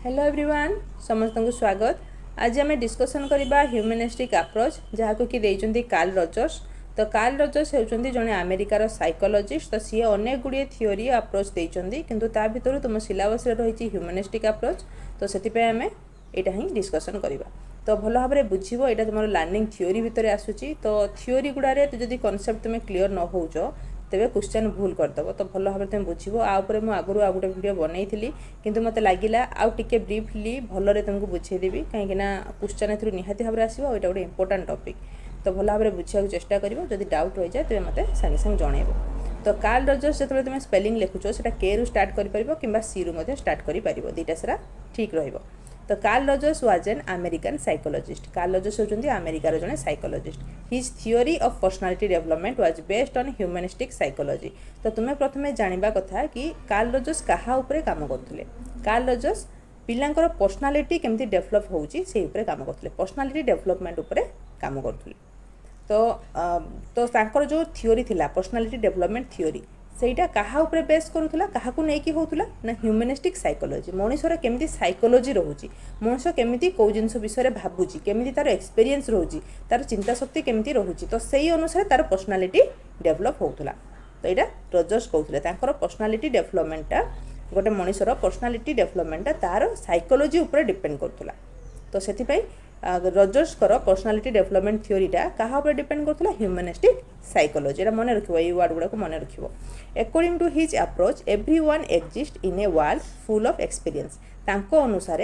Hello everyone समस्त को स्वागत। आज आम डिस्कसन करबा ह्यूमनिस्टिक अप्रोच जहाँ कि देइचंती कार्ल रजर्स। तो कार्ल रजर्स होउचंती जने अमेरिकार साइकोलॉजिस्ट। तो सी अनेक गुड़िए थियोरी अप्रोच देइचंती किंतु ता भितर तुम सिलेबस रे रही ह्यूमनिस्टिक अप्रोच। तो सेति आम एटा ही डिस्कसन करबा। तो भल भाव में बुझिबो एटा तुम लर्निंग थियोरी भितर आसुची। तो थियोरी गुड़ारे जदि कॉन्सेप्ट तुम क्लियर न होउचो तेरे क्वेश्चन भूल करदेव। तो भल भाव तुम बुझ आउे मुझे आगुरी आ गोटे वीडियो बनई किंतु मत लगिला आउ टिके ब्रीफली भलरे तुमको बुझेदेवी कहीं क्वेश्चन ए निहाती भाव में आसो। यहाँ गोटे इंपोर्टाट टॉपिक। तो भल भाव में बुझा चेष्टा कर जब डाउट रही जाए तेज मत सागे सागे जनइब। तो कार्ल रजर्स जो तुम स्पेलिंग लिखुच से के रु स्टार्ट कर सी रु स्टार्ट कर दीटा सारा ठीक रहिबो। तो Carl Rogers was an American psychologist. Carl Rogers होचंती अमेरिकार जने psychologist. His theory of personality development was based on humanistic psychology. तो तुम्हें प्रथमे जानिबा कथा कि कार्ल रजर्स कहा उपरे काम करथुले। कार्ल रजर्स पिलांकर पर्सनालिटी केमती डेवलप होउची से उपरे काम करथुले, पर्सनालिटी डेवलपमेंट उपरे काम करथुले। तो तांकर जो थियोरी थिला पर्सनालिटी डेवलपमेंट थियोरी सेटा कहा उपरे बेस करूला, कहा नहीं कि होतुला ना ह्यूमनिस्टिक साइकोलॉजी। मनुष्यर केमिति साइकोलॉजी रोची, मनुष्य केमिति कौ जिनस विषय भाबुची, केमिति तार एक्सपीरियंस रोची, तार चिंता शक्ति केमिति रोची। तो सही अनुसार तार पर्सनालिटी डेवलप होतुला। तो यहाँ रजर्स कहते तांकर पर्सनालिटी डेवलपमेंटा गोटे मनुष्यर पर्सनालिटी डेवलपमेंटा तार साइकोलॉजी उपरे डिपेंड करतुला। तो सेथिपई रजर्स पर्सनालिटी डेवलपमेंट थियोरीटा कहा ऊपर डिपेंड करथुला, ह्यूमनिस्टिक साइकोलॉजी। एटा मन रखिबो, ये वर्ड गुडा को मन रखिबो। According to his approach everyone exist in a world full of experience. तांको अनुसार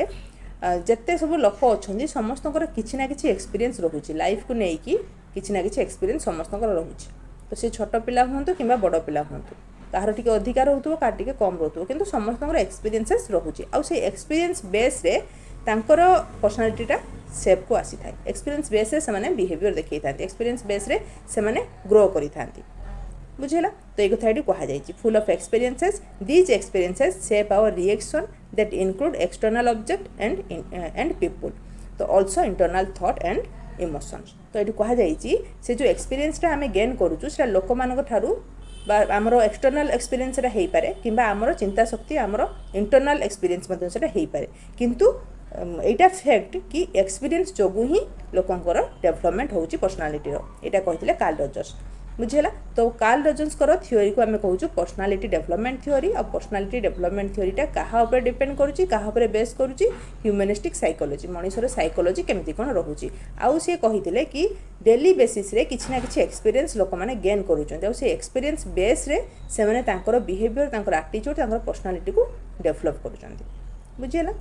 जेते सब लोक अछंदी समस्तकर किछि ना किछि एक्सपीरियंस रहुची, लाइफ को नै कि किछि ना किछि एक्सपीरियंस समस्तकर रहुची। तो से छोट पिला हुंतु किंबा बड़ पिला हुंतु, कहार टिके अधिकार रहउथो कहार टिके कम रहउथो, किंतु समस्तकर एक्सपीरियंसेस रहुची। आ से एक्सपीरियंस बेस रे तांकर पर्सनालिटीटा सेप को आसी थाए। एक्सपीरियंस बेस रे से बिहेवियर देखई थांती, एक्सपीरियंस बेस रे से ग्रो करी थांती। बुझेला। तो ये कथा कहा जाइए full of experiences. These experiences shape our reaction that include external object and people. तो also internal thought and emotions. तो ये कहा जाइए से जो एक्सपीरियंसटा आम गेन करूँ से लोक मान ठारू आमर एक्सटर्नल एक्सपीरियंस हो पारे किंबा आमर चिंता शक्ति आमर इंटरनल एक्सपीरियंस हो पारे, किंतु एटा फैक्ट कि एक्सपीरियंस जोगु ही लोकंकर डेवलपमेंट होची पर्सनालिटीर। एटा कहथिले कार्ल रजर्स। बुझेला। तो कार्ल रजर्स थियोरी को आम कहूँ पर्सनालिटी डेवलपमेंट थियोरी। और पर्सनालिटी डेवलपमेंट थियोरीटा कहा ऊपर डिपेंड करुच्ची, कहा ऊपर बेस करुच्ची, ह्यूमनिस्टिक साइकोलॉजी। मनुष्यर साइकोलॉजी केमती कौन रोचे। आउ सी कहते कि डेली बेसिस रे किछि ना किछि एक्सपीरियंस लोक मैंने गेन करुँच। से एक्सपीरियंस बेस रे से माने तांकर बिहेवियर, तांकर एटीट्यूड, तांकर पर्सनालिटी को डेवलप करुँच। बुझेला।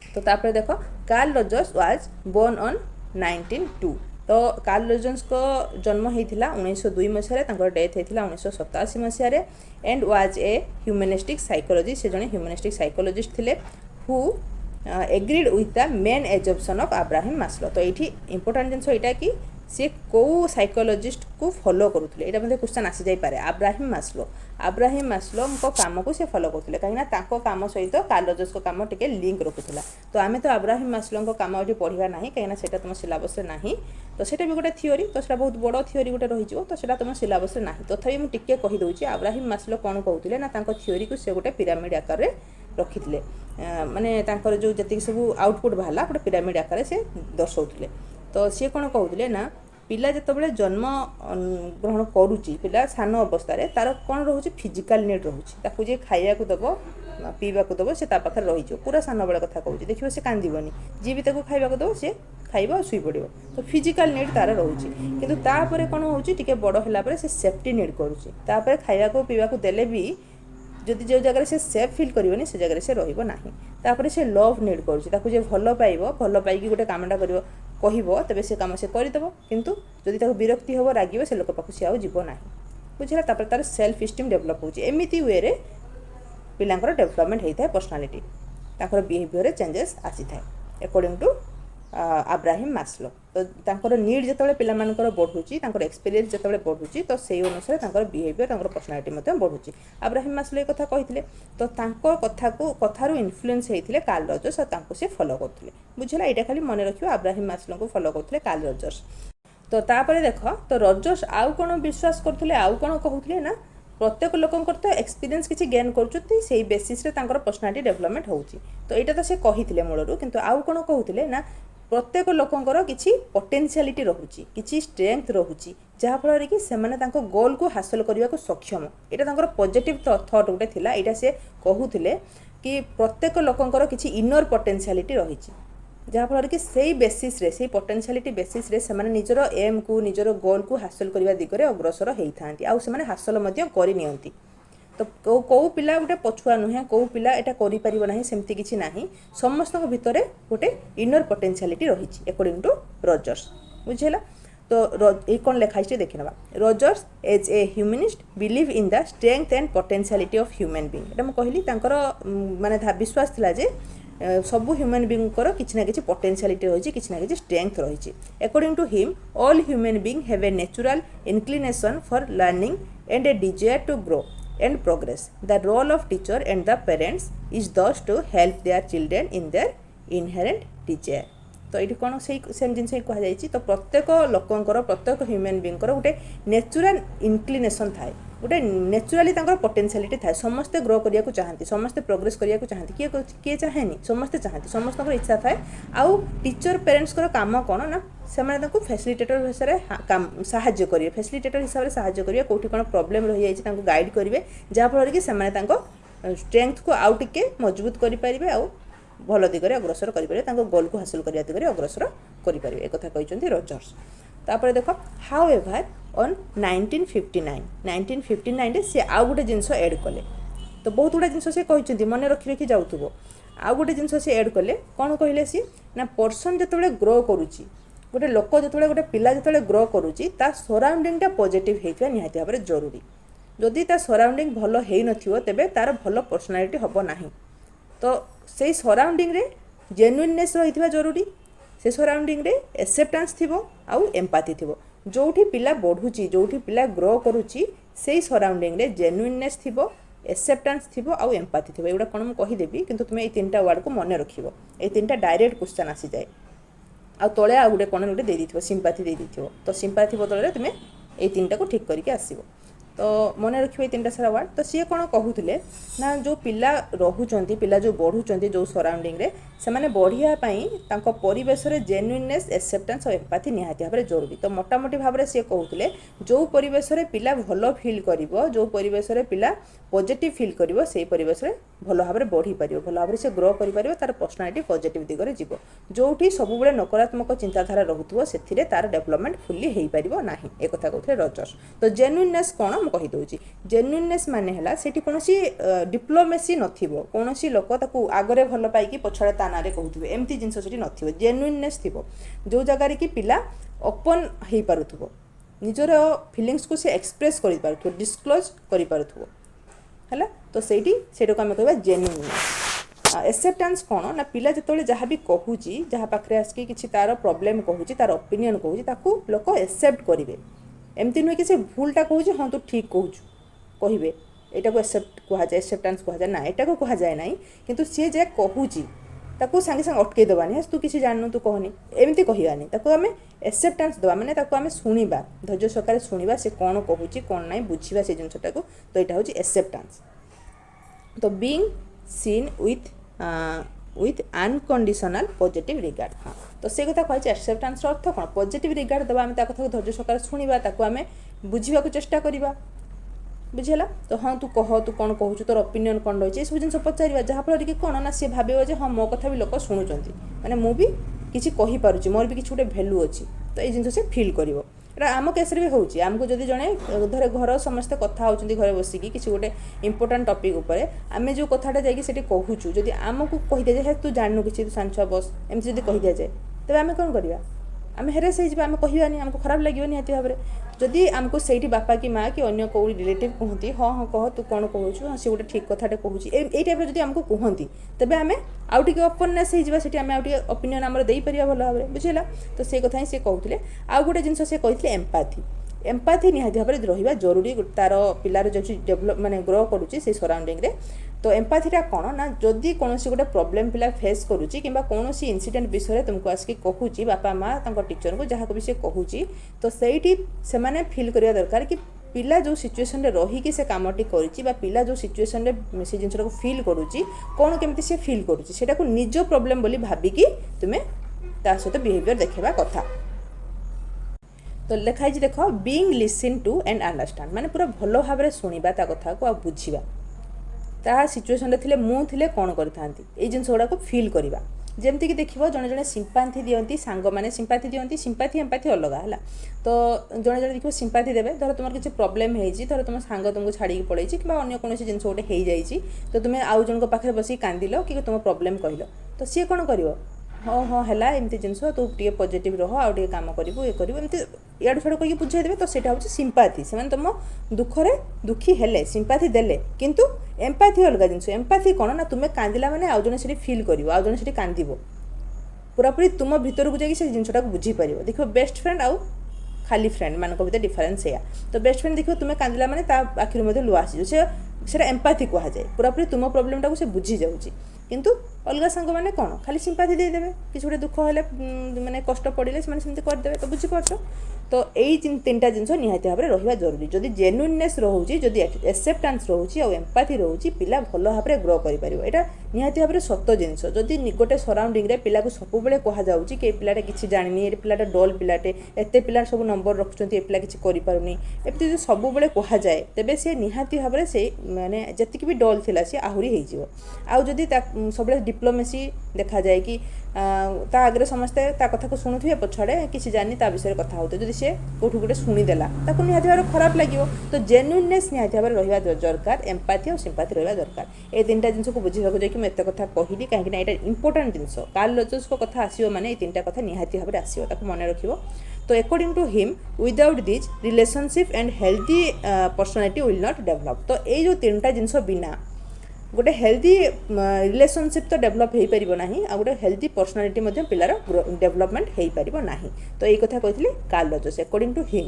तो तापर देख Karl Rogers was born on 1902। तो कार्ल रजर्स को जन्म होता 1902 मसीह, डेथ होता 1987 मसीह। And was a humanistic psychology. से जने ह्यूमनिस्टिक साइकोलॉजिस्ट थिले who agreed with the main assumption of Abraham Maslow. तो ये इंपोर्टेंट जिनस यहाँ कि सी कौ साइकोलॉजिस्ट को फॉलो करुले, यहाँ मतलब क्वेश्चन आसी जाई पारे। अब्राहम मास्लो, अब्राहम मास्लो काम को सी फॉलो करते कहीं काम सहित कार्ल रजर्स काम टिके लिंक रखुला। तो आम तो अब्राहम मास्लो काम ये पढ़ा ना कहीं तुम सिलेबस ना। तो सेटा भी गोटे थियोरी, तो सेटा बहुत बड़ थियोरी गोटे रही। तो सेटा तुम सिलेबस ना। तथापि मुझे टिके कहीदे अब्राहम मास्लो कौन कहते ना थियोरी को सी गोटे पिरामिड आकार में रखी माने जो जी सब आउटपुट बाहर गोटे पिरामिड आकार से दर्शाऊे। तो सी कौन कहते ना पिला जिते जन्म ग्रहण करुच्ची, पिला सान अवस्था तार कौन रोचे फिजिकल नीड रोचे, जी खाया दब पीवा दब से पाखे रही पूरा सान बेला कथा कहूँ। देखिए से कांदीबनी, जी भी खाया दब से खाइब शुई पड़। तो फिजिकल नीड तार रोचे, किंतु तापर कौन होटे बड़ है से सेफ्टी नीड करुच्ची। खाया पीवा देले भी जदि जो जगह से सेफ फिल करनी से जगह से रही से लव नीड करुच्ची, भल पाइब, भल पाई गोटे कामटा कर कहब तेरे से कम से करदेव, किंतु जदि विरक्ति हम रागिब से लोक पाक सी आव ना। बुझेगा। तार सेल्फ स्टीम डेवलप होमती वे रे पिलांकर डेवलपमेंट होता है पर्सनालिटी, तांकर बिहेवियर चेंजेस आसी थाए अकॉर्डिंग टू अब्राहम मास्लो। तो तांकर नीड जिते पिला बढ़ुची, एक्सपीरियंस जिते बढ़ुची, तो से अनुसार तांकर बिहेवियर, तांकर पर्सनालिटी बढ़ुची। अब्राहम मास्लो ये कथा कहते। तो तांको कथा को कथारू इन्फ्लुएंस होते कार्ल रजर्स और से फॉलो करते। बुझेगा। यहाँ खाली मन रखियो अब्राहम मास्लो को फॉलो करते कार्ल रजर्स। तो तापर देख तो रजर्स आउ कौन विश्वास करते, आउ कौन कहते ना प्रत्येक लोकंकर तो एक्सपीरियंस किसी गेन करुँच से बेसीस पर्सनालिटी डेभलपमेंट होउची तो यहाँ तो से कही मूलर किंतु आउ कौन कहते ना प्रत्येक लोकंकर किसी पोटेंशियलिटी रोचे किसी स्ट्रेंथ रोचे जहाँफल कि से गोल को हासिल करने को सक्षम यहाँ पॉजिटिव थॉट गोटे थिला यहाँ से कहते कि प्रत्येक लोकंकर किसी इनर पोटेंशियलिटी रही जहाँफल कि से बेसीस रे से पोटेंशियलिटी बेसीस रे से निजर एम को निजर गोल को हासिल करने दिगरे अग्रसर होता आउ से हासिल करनी तो कौ पिला गोटे पछुआ नुहे कौ पिला एटा करि परिबो नाही सेमती किछि नाही समस्त भितर गोटे इनर पोटेंशियलिटी रही अकॉर्डिंग टू रॉजर्स बुझेला तो ये कौन लिखाई देखि नबा Rogers as a humanist believe in the strength and potentiality of human being एटा म कहली तांकर माने विश्वास थिला जे सब ह्यूमन बीइंग कर किछि ना किछि पोटेंशियलिटी रही किछि ना किछि स्ट्रेंथ रही according to him all human being have a natural inclination for learning and a desire to grow and progress. The role of teacher and the parents is thus to help their children in their inherent desire. तो ये कौन से same जिन कहुई तो प्रत्येक लोकंर प्रत्येक human being गोटे natural inclination थाए गोटे नेचुराली पोटेंशियलिटी थाए समस्ते ग्रो करने को चाहती समस्ते प्रोग्रेस करने को चाहती किए चाहेनी समस्ते चाहती समस्त इच्छा थाए आउ टीचर पेरेन्ट्स काम कौन ना से फैसिलिटेटर हिसाब से साहाय्य करेंगे फैसिलिटेटर हिसाब से साहाय्य करेंगे कौटी कौन प्रोब्लेम रही जाए गाइड करेंगे जहाँफल कि स्ट्रेंथ को आउ टिके मजबूत करेंगे आउ भल दिगरे अग्रसर करेंगे गोल को हासिल करने दिगरे अग्रसर करेंगे एक कहते रॉजर्स तापर देख हाउ एवर ऑन 1959 रे से आउ गोटे जिनस एड कले तो बहुत गुड़ा जिनस से कहते मन रखी रखी जाऊब आउ गोटे जिनस से एड कले कौन कहले सी ना पर्सन जो ग्रो करुच्ची गोटे लोक जो गोटे पिला जो ग्रो करुच्ची ता सराउंडिंगटा पॉजिटिव होता निहाती भाव में जरूरी जदि ता सराउंडिंग भल हो नथिबो तेबे तार भल पर्सनालिटी हबो नाही तो से सराउंडिंग रे जेन्युइननेस रही जरूरी से सराउंडिंग रे एक्सेप्टेंस थिबो आउ एम्पाथी थिबो जोठी पिला बढ़ुची जोठी पिला ग्रो करुची से सराउंडिंग रे जेन्युइननेस थिबो एक्सेप्टेंस थिबो आउ एम्पाथी थिबो एगुडा कोन म कहि देबी किंतु तुमे ए तीनटा वर्ड को मन रखिबो ए तीनटा डायरेक्ट क्वेश्चन आसी जाए आ तले आ गोटे कोन गोटे दे दिथिबो सिंपैथी दे दिथिबो तो सिंपैथी बदल रे तुमे ए तीनटा को ठीक करके आसीबो तो मन रखिए तीन सारा वार्ड तो सी कौन कहते ना जो पिला रोचंती पिला जो बढ़ुंट जो सराउंडिंग रे से माने बढ़ियापाई परिवेश रे जेन्युइननेस एक्सेप्टेंस और एम्पाथी निहाती भाव में जरूरी तो मोटामोटी भाव में सी कहते जो परिवेश रे पिला भल फील करिवो जो परिवेश रे पिला पॉजिटिव फील करिवो से परिवेश रे भल भाव में बढ़ी पारिबो भल भाव में से ग्रो करि पारिबो तार पर्सनालिटी पॉजिटिव दिगरे जीवो जोठी सब बेले नकारात्मक चिंताधारा रहुथुवो सेथिरे तार डेवलपमेंट फुल्ली हेई पारिबो नाही ए कथा कहथले रॉजर्स तो जेन्युइननेस कोन म कहि दउची जेन्युइननेस माने हला सेठी कोनोसी डिप्लोमेसी नथिबो कोनोसी लोक ताकू आगरे भल पाइकी पछड़े ता नारे कहउथुबे एम्ति जिंस सेठी नथिबो जेन्युइननेस थिबो जो जगह रे कि पिला ओपन हेई पारुथुबो निजर फीलिंग्स को से एक्सप्रेस करि पारुथुबो डिस्क्लोज करि पारुथुबो हला तो सेठी सेटो आमे कहबा जेन्युइननेस एक्सेप्टेंस कौन ना पिला जो जहाँ भी कहूँ जहाँ पाखे आसिक कि तार प्रोब्लेम कहूँ तार ओपिनियन कहूँ ताकू लोक एक्सेप्ट करेंगे एमती नुहे कि से भूलटा कहूँ हाँ तू ठीक कहूँ कहे यहाँ को एक्सेप्ट कहुए एक्सेप्टेंस कहुए ना यहाँ को कहुए ना किंतु सी जे कहूँ ताकू सांगे सांगे अटकई देवानी तू किसी जानू तू कहनी एमती कहवानी ताकू आम एक्सेप्टेंस देवा माने ताकू आम शुणा धैर्य सहकारे शुणा से कौन कहूँ कौन ना बुझा से जिनटा को तो यहाँ हूँ एक्सेप्टेंस तो being seen with unconditional positive regard हाँ तो से कथा कही एक्सेप्टेंस अर्थ कौन पॉजिटिव रिगार्ड देवा आम कथा धैर्य सहकारे शुणा ताकू आम बुझा चेष्टा करवा बुझेला तो हाँ तू कह तू कौन कहूँ तोर ओपिनियन कौन रही है सब जिन पचार जहाँफल कि कौन ना सी भाव जे हाँ मो कथा भी लोक शुणुंट मैंने मु भी किसी कहीपी मोर भी किसी गोटे भैल्यू अच्छी तो ये जिन से फिल कर आम केस भी होची आमको जदि जड़े धरे घर समस्ते कथा होती घर बसिकी किसी गोटे इंपोर्टाट टपिक उपर आम जो कथाटा जाकि कहूँ जदि आमको कही दिया जाए तू जानू कि तू सांछुआ बस एमती जब कही दि जाए तेज आम कौन करवा आम हेरेस होम कहवानी आमको खराब लगे निहती भाव में जदि आमको से बापा कि माँ कि अन्य कौ रिलेटिव कहती हाँ हाँ कह तू कौन कहूँ हाँ सी गोटे ठीक कथाटे कहूँ ये टाइप जब आमको कहती तेज आम आउ टे ओपननेस होती आम आउ ओपिनियन आम देपर भल भाव में बुझेगा तो से कथा ही से कहते आउ गोटे जिन से कहते एम्पाथी एम्पाथी निहाती भाव में रहा जरूरी तार पिलार जो डेभलप माने ग्रो करुच्ची से सराउंडिंग रे तो एम्पाथीटा कौन ना जदि कौन गोटे प्रोब्लेम पिला फेस करुच्ची कि कौन इनसीडेंट विषय तुमको आसिक कहूँ बापा माँ टीचर को जहाँ को भी से कहूँ तो सही से फिल करवा दरकार कि पिला जो सिचुएशन रे रही से कामटी करुच्ची पिला जो सिचुएशन रे से जिनस फिल करुच्ची कौन केमती से फिल करुच्ची सेटा को निज प्रॉब्लम बोली भाबिकी तुमे ता सहित बिहेवियर देखा कथा। तो लिखाई देख being listen to and understand माने पूरा भल भाव शुणा ता कथा को आ बुझा ता सिचुएशन रे मु थिले कौन करथांती ए जिनस गुड़ा को फिल करवा जमती कि देखिए जड़े जड़े सिंपाथी दियंती सांग मैंने सिंपाथी दियंती सिंपाथी एम्पाथी अलग है तो जड़े जड़े देखिए सिंपाथी देवे धर तुम किसी प्रोब्लेम होती धर तुम सांग तुमको छाड़ी पड़े कि अन्य कौन जिन गोटे हो जाए तो तुम्हें आउ जन पाखे बस कांदिल कि तुम प्रोब्लेम कहल तो सी कौन कर हाँ हाँ है एमती जिनस तू टे पॉजिटिव रह आउ टे काम करू ये करू एमती इाड़ू छाड़ू कहीं बुझे देवे तो सेटा हूँ सिंपाथी से तुम दुखरे दुखी हेले सिंपाथी देले किंतु एम्पाथी अलग जिनस एम्पाथी कौन ना तुम्हें कांदिला माने आउ जने से फिल कर आउ जने से कांदिबो पूरापूरी तुम भितर को जाकि से जिनटा को बुझीपार देखो बेस्ट फ्रेंड आउ खाली फ्रेंड मान भर डिफरेन्स या तो बेस्ट फ्रेंड देखो तुम्हें कांदिला माने ता आखिर लुह आसी से एम्पाथी कहुए पूरापूरी तुम प्रोब्लेम टाक से बुझी जाऊँगी किंतु अलग सांग मैंने कौन खाली सिंपाथी देदेवे किसी गोटे दुख है मैंने कष्ट पड़े से करदे तो बुझीपार तो यही तीन टा जिन निहाती भाव में रहा जरूरी जदि जेन्युइननेस रोचे जदि एक्सेप्टेंस रोचे और एम्पाथी रोचे पिला भल भाव में ग्रो कर यहाँ निहाती भाव में सत जिनस जदि गोटे सराउंडिंग रे पिला को सबुबले कहुच्छी कि पिलाटा किसी जानी पिलाटा डल पिलाटे एत पिला सब नंबर रखुच्च पिला किसी करें एमती सबुबले कहुए तेरे सी निहाती भाव में से माने जी भी डल थी सी आहरी होदी सब डिप्लोमेसी देखा जाए कि ता आगे समस्ते ता कथा को शुणुवे पछाड़े किसी जानी ता विषय कथा होते जब सी कौटू गोटे शुणीदेला ताको निहाती भाव खराब लगे तो जेन्युइननेस निहाती भाव रहा दरकार एम्पाथी और सिंपाथी रहा दरकार ये तीन टा जिन को बुझा जाए कि मुझे कथा कहली कहीं यहाँ इंपोर्टाट जिन कार्ल रजर्स को कथा आसो मैंने तीन टा कथा निहाती भाव में आसो मन रख तो according to him without this relationship and healthy personality will not develop तो ये जो तीन टा जिन बिना गोटे हेल्दी रिलेशनशिप तो डेभलप हो पार ना आ गोटे हेल्दी पर्सनालिटी पिलार डेभलपमेंट हो पार ना तो ये कथा कहते Carl Rogers according to him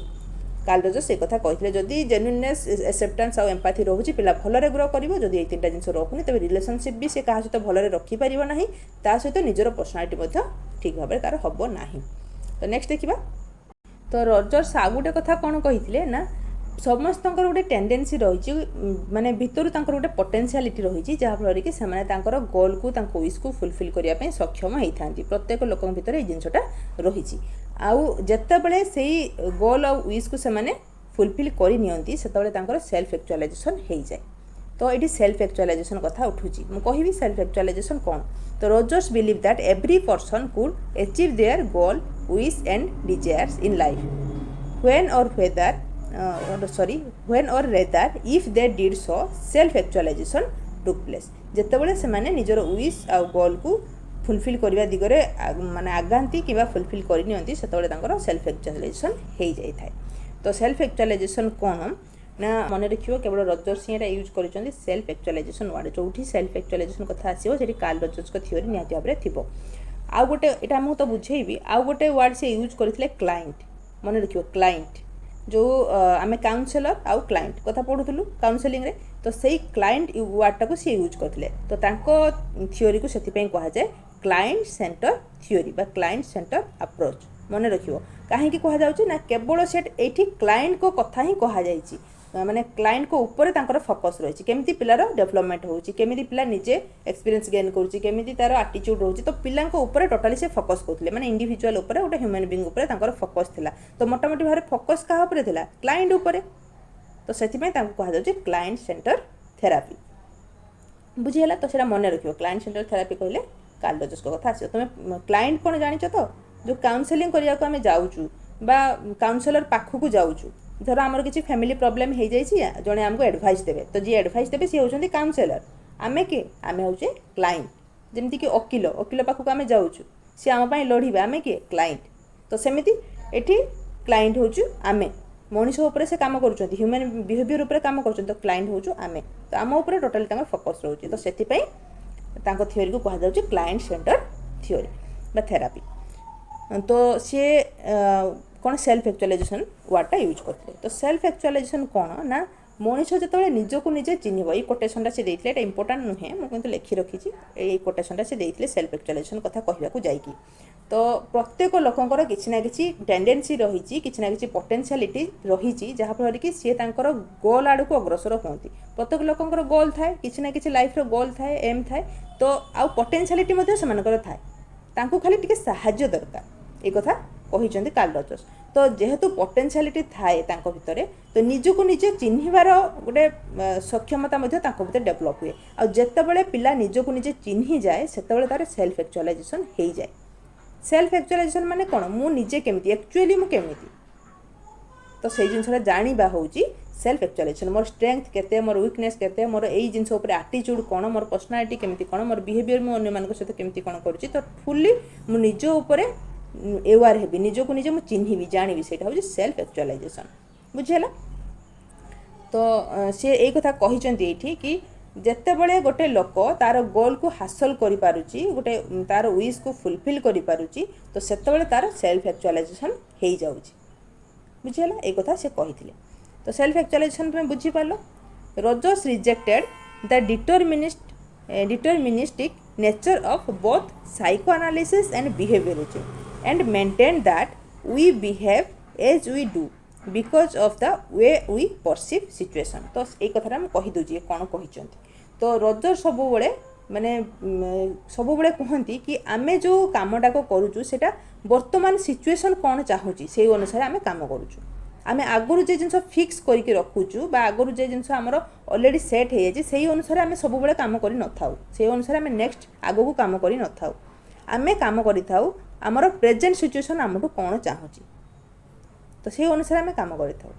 Carl Rogers ये कथा कहते जदि जेन्युइननेस एक्सेप्टेंस और एम्पाथी रोचे पिला भलरे ग्रो कर जदि ये तीन टा जिन रोनी तेज रिलेशनशिप भी से क्या सहित भलरे रखिपार ना ता सहित निजर पर्सनालिटी ठीक भाव में तार हम ना तो नेक्स्ट देखा तो रजर्स आउ गोटे कथा कौन कही ना समस्त गोटे टेंडेन्सी रही माने भितर गोटे पोटेंशियालिटी रही जहाँफल कि से गोल को विश को फुलफिल करने सक्षम होता प्रत्येक लोक भर जिनटा रही आउ जितेबले से गोल और विश को से फुलफिल करनी से सेल्फ एक्चुअलाइजेशन हो जाए तो ये सेल्फ एक्चुअलाइजेशन कथा उठूची मु कहि सेल्फ एक्चुअलाइजेशन कौन तो Rogers believe that every person could achieve their goal wish and desires in life when or whether when or rather if they did so self actualization took place जेतेबेले से माने निजर wish आ गोल को fulfil करने दिगरे माने आगांती कि fulfil करनी से self actualisation हो जाए तो सेल्फ एक्चुअलाइजेशन कौन ना मन रखियो केवल रजर्स ही यूज कर सेल्फ एक्चुअलाइजेशन वर्ड जो सेल्फ एक्चुअलाइजेशन कथा आसो से कार्ल रजर्स को थ्योरी निहाती भाव में थी आउ गोटे यहाँ मुझे तो बुझेबी आउ गोटे वर्ड से यूज करते क्लाइंट मन रखियो क्लाइंट जो आम काउनसेलर आउ क्लाइंट कथा पढ़ुलु काउनसेलिंग रे तो सही क्लाइंट वर्डटा को सी यूज करते तो थ्योरी को से कहुए क्लाइंट सेंटर थ्योरी बा क्लाइंट सेंटर अप्रोच मन रखियो कहीं कहुच्छे ना केवल से ये क्लाइंट को कथा ही कहुई माने क्लाइंट को ऊपर तांकर फोकस रही केमिति पिलार डेवलपमेंट होउची केमिति पिला निजे एक्सपीरियंस गेन करूची केमिति तार एटीट्यूड रोची तो पिला ऊपर टोटाली से फोकस करथिले माने इंडिविजुअल ऊपर गोटे ह्यूमन बीइंग ऊपर तांकर फोकस थिला तो मोटामोटी भारे फोकस कहा ऊपर थिला क्लाइंट ऊपर तो सेति में तांको कहा जाउची क्लाइंट सेंटर थेरापी बुझिला तो सेटा मन रखियो क्लाइंट सेंटर थेरापी कहले कार्ल रजर्स को कथा आसी तुम क्लाइंट कोन जानिछ तो जो काउंसलिंग करिया को हमें जाउचू बा काउंसलर पाखु को जाउचू धर आमर किसी फैमिली प्रॉब्लम हो जाए जड़े आमको एडवाइस देवे तो जी एडवाइस देवे सी होती काउंसलर आमे किए आमे होचे क्लाइंट जमती कि वकिल वकिल पाखक आमे जाऊँ सी आम लड़े आमे किए क्लाइंट तो सेमिति एठी क्लाइंट होचु आमे मनीष उपर से काम कर ह्यूमन बिहेवियर उपर काम कर तो क्लाइंट होचु आमे तो आम उपर टोटाली फोकस रोचे तो से थ्योरी को कह जाउछि क्लाइंट सेंटर थ्योरी बा थेरापी तो सी कौन सेल्फ एक्चुअलाइजेशन वर्डटा यूज करते तो सेल्फ एक्चुअलाइजेशन कौन ना मनीष जो निजक निजे चिन्ह ये कोटेशनटा से देते ये इंपोर्टाट नुहे मुझे लिखि रखी ये कोटेशनटा से देते सेल्फ एक्चुअलाइजेशन कथा कहवाक जाइकी तो प्रत्येक लोकंकर किसी ना किसी टेंडेंसी रही किसी ना किसी पोटेंशियलिटी रही जहाँफल कि सी तांकर गोल आड़ को अग्रसर होती प्रत्येक लोकंकर गोल थाए किसी ना किसी लाइफ रो गोल थाए एम थाए तो आउ पोटेंशियलिटी से थाए तांको खाली टिके साहाय्य दरकार ये कथा कही कार्ल रजर्स तो जेहेतु पोटेंशियलिटी थाए तांको भितरे तो निजको निजे चिन्हिबार गोटे सक्षमता भीतर डेभलप हुए आ जितेबाला पिला निजको निजे चिन्हि जाए से तार सेल्फ एक्चुअलाइजेशन हो जाए सेल्फ एक्चुअलाइजेशन माने कौन मु निजे केमिति एक्चुअली मु केमिति तो से जिनसा जाना हूँ सेल्फ एक्चुअलाइजेशन मोर स्ट्रेंथ केते मोर वीकनेस केते मोर यही जिनस आटीट्यूड कौन मोर पर्सनालिटी केमिति कौन मोर बिहेवियर मु अन्य मान सहित केमिति कौन करुँची तो फुल्ली मु निज उपरे एवार हेबी निजको निजे मु चिन्हिबी जानिबी सेटा हूँ सेल्फ एक्चुअलाइजेशन बुझेला तो सी यही कथा कही कि जितेबाला गोटे लोक तार गोल को हासिल करि पारुची गोटे तार विश को फुलफिल करि पारुची तो सेतेबेले तार सेल्फ एक्चुअलाइजेशन हो जाउची बुझेला एक कथा से कही तो सेल्फ एक्चुअलाइजेशन में बुझी पालो Rogers rejected the deterministic nature of both psychoanalysis and behaviourism and maintain that we behave as we do because of the way we perceive situation तो ये कथा मैं कही दूची कौन कही तो रजर सबुबले माने सबुबले कहती कि आमे जो कामटा को करूचु सेटा वर्तमान सिचुएशन कौन चाहूँगी से अनुसार आमे काम करूचु आमे आगुरु जे जिनस फिक्स करके रखुचु बा आगुरु जे जिनस हमर ऑलरेडी सेट हो जाए से अनुसार आमे सबुबले काम करि न थाउ से अनुसार आमे नेक्स्ट आगो को काम करि न थाउ आमे काम करि थाउ हमर प्रेजेंट सिचुएशन हमठु कौन चाहूँगी तो से अनुसार आमे काम करि थाउ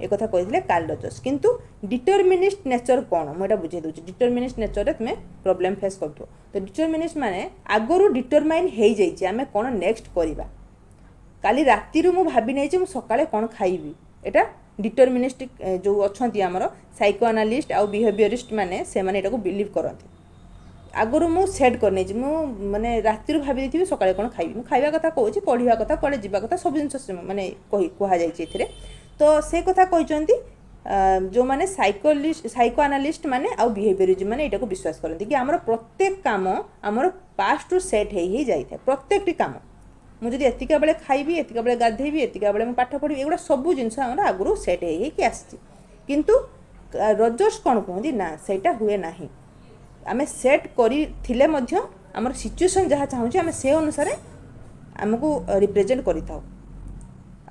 एक कथा कही कार्ल रजर्स किंतु डिटरमिनिस्ट नेचर कौन मुझे बुझे दूसरी डिटरमिनिस्ट नेचर तुम प्रॉब्लम फेस कर तो डिटरमिनिस्ट माने आगरू डिटरमाइन हो जाइए आम कौन नेक्स्ट करवा काली राति मु भाभी नहीं मुझे सकाळे कौन खाइबी एटा डिटरमिनिस्ट जो अच्छा आमर साइकोएनालिस्ट आउ बिहेवियरिस्ट माने से माने एटा को बिलीव करते आगरू मु सेट कर नहीं मु माने राति भाभी थी सकाळे कौन खाइबी मु खाइबा कथा कहूँ पढ़ा कथा कड़े जावा कथा सब जिन माने कहुई तो से कथा कहते जो माने साइकोएनालिस्ट माने आउ बिहेवियरिज्म माने एटा को विश्वास करते कि आमर प्रत्येक काम आमर पास्ट रु सेट हो जाए प्रत्येक काम मुझे एतिका बेले खाइबी एतिका बेले गाधेबी एतिका बेले पाठ पढ़ी एगुड़ा सब जिनस आमर आगु सेट हो आसी किंतु रजर्स कौन कहते ना सेटा हुए ना आम सेट करथिले मध्य आमर सिचुएशन जहाँ चाहूँ आम से अनुसार आमको रिप्रेजेंट करिथाउ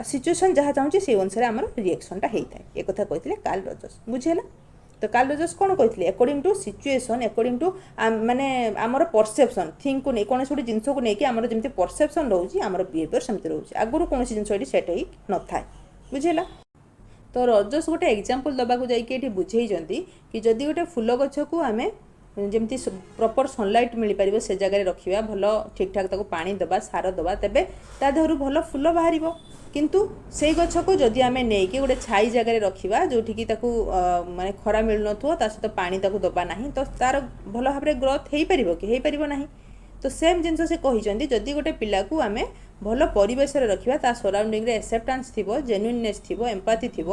सिचुएशन जहाँ चाहूँ से अनुसार आम रिएक्शनटा होता है एक कथा कहते कार्ल रजर्स बुझेला तो कार्ल रजर्स कौन कहते according to situation according to माने आमर परसेप्शन थिंक को नहीं कौन गोटे जिनस को लेकिन आमर जमी परसेप्शन रोचे आमर बिहेवियर सेमती रोचे आगुरी कौन जिन सेट हो न था बुझेला तो रजर्स गोटे एग्जांपल दबाक जाइए बुझे कि जदि गोटे फूल गछ को आम जमी प्रॉपर सनलाइट मिल पार से जगह रखा भल ठीक ठाक ताको पानी दबा सार दबा तेबे ता देहरु भल फूल बाहर किंतु से गछ को जदि आम नहीं कि गोटे छाई जगह रखा जो माने खरा मिल न सहित पानी ताको दबा ना तो तार भल भाव में ग्रोथ हो पार कि हो पार ना तो सेम जिनस से कहते जदि गोटे पिला को आम भल परिवेश रखा ता सराउंडिंग रे एक्सेप्टेंस थी जेन्युइननेस थी एम्पाथी थी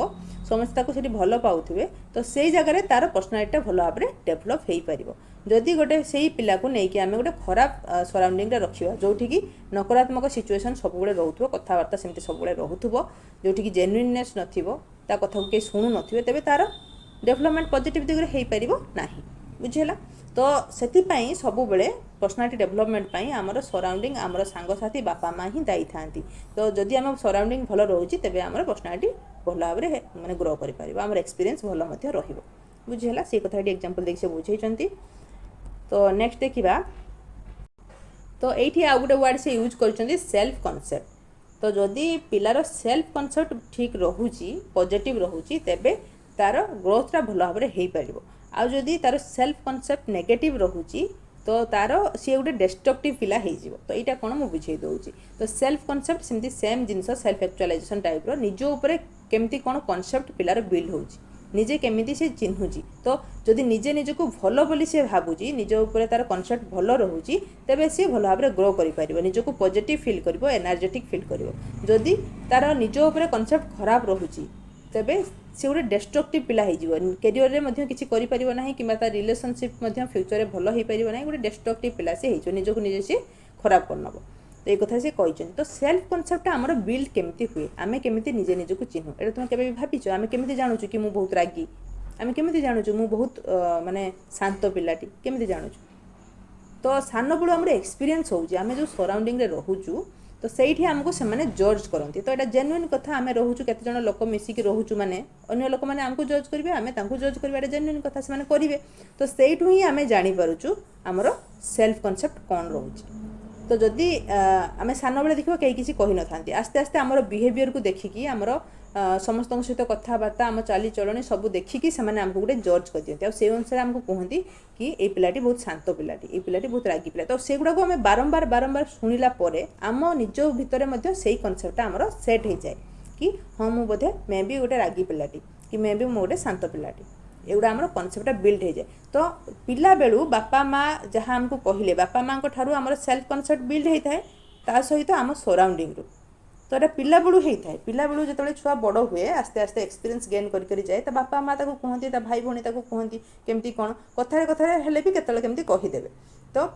समस्त को भल पाउथिबे तो से जगह तार पर्सनालिटी भल भाव में डेभलप हो पार जदि गोटे से पिला को लेकिन आम गोटे खराब सराउंडिंग रखा जोटि कि नकारात्मक सिचुएशन सब रोथो कथबार्ता सेमती सब रोथो जोटि जेन्युइननेस नथिबो ता कथा को किए शुणु नथिबे तेबे तार डेभलपमेंट पॉजिटिव दिगरे हो पारिबो नाही बुझेला तो सेतिपाई सबु बेले पर्सनालिटी डेभलपमेंट पाई आमर सराउंडिंग आमर सांगसाथी बापा माँ ही दायी था तो जदि आम सराउंडिंग भल रोचे तेबे आमर पर्सनालिटी भल भाव में माने ग्रो कर पारिबो आमर एक्सपीरियंस भल मध्य रहिबो बुझेला से कथा एग्जांपल देखि से बुझेइचंती तो नेक्स्ट देखिबा तो एठी आ गुटे वर्ड से यूज करचंती सेल्फ कॉन्सेप्ट तो जदि पिलार सेल्फ कॉन्सेप्ट ठीक रहुची पॉजिटिव रहुची तेबे तार ग्रोथटा भल भाव में हो पारिबो आ जदि तार सेल्फ कॉन्सेप्ट नेगेटिव रहुची तो तार सी गोटे डिस्ट्रक्टिव पिला हो तो यहाँ कौन मुझे बुझे दूसरी तो सेल्फ कॉन्सेप्ट सेमती सेम जिनस सेल्फ एक्चुअलाइजेशन टाइप निज उपर केमती कौन कॉन्सेप्ट पिलार बिल्ड होची निजे केमिति से चिन्हुची तो जदि निजे निजको भल बोली से भावुची निज उपर तार कॉन्सेप्ट भल रहुची तेबे सी भल भाव में ग्रो करिपारिबो निजको पॉजिटिव फील करिवो एनर्जेटिक फील करिवो जदि तार निज उपर कॉन्सेप्ट खराब रहुची तेबे से गोटे डिस्ट्रक्टिव पिला हो कैरियर में किसी करें कि रिलेशनशिप फ्यूचर भल हो पार ना गोटे डिस्ट्रक्टिव पिला से निजक निजे सी खराब कर नब तो ये कथा से कहते तो सेल्फ कनसेप्ट आमर बिल्ड केमती हुए आम केमी निजे निजक चिन्हू एटा तुम केवे भाविच आम केमी जानूँ कि मुझे बहुत रागी आम केमी जानूँ मुझे बहुत माने शांत पिलाटी केमी जानूँ तो सान बड़ू आम एक्सपीरियंस होउची आम जो सराउंडिंग रे रहूचु तो सही आमको से जज करती तो यहाँ जेन्युइन कथा आम रोचु केते जण लोक मिसिकी रोचु माने अन्य लोक मैंने आमको जज करेंगे आम तांको जज करेंगे जेन्युइन कथा से करेंगे तो सहीठू ही आम जापरुचु आमर सेल्फ कनसेप्ट कौन रोचे तो जदि आम सान बेले देखो कहीं किसी कही न था आस्ते आस्ते आमर बिहेवियर को देखिकी आमर समस्त सहित कथबार्ता आम चालीचलणी सब देखिकी से आमको गोटे जज कर दिखते और से अनुसार आमको कहती कि ये पिलाटी बहुत शांत पिलाटी ये पिलाटी बहुत रागी पिला तो सेगुड़ा को आम बारंबार बारंबार शुणिला आम निज भितर से कनसेप्टा आमर सेट हो जाए कि हाँ मुझे बोधे मे भी गोटे रागी पिलाटी कि मे भी मोटे शांत पिलाटी एगुड़ा आमर कनसेप्टा बिल्ड हो जाए तो पिला बेलू बापा माँ जहाँ आमको कहले बापा माँ ठारू आमर सेल्फ कनसेप्ट बिल्ड होता है ता सहित आम सराउंडिंग रू तो ये पिला बेलू होता है पिला बेलू जो छुआ बड़ हुए आस्ते आस्ते एक्सपीरियंस गेन कर जाए तो बापा माँ कहती भाई भौणी कहती केमती कौन कथार कथार हेल्ले भी केतले केमती कहीदेवे तो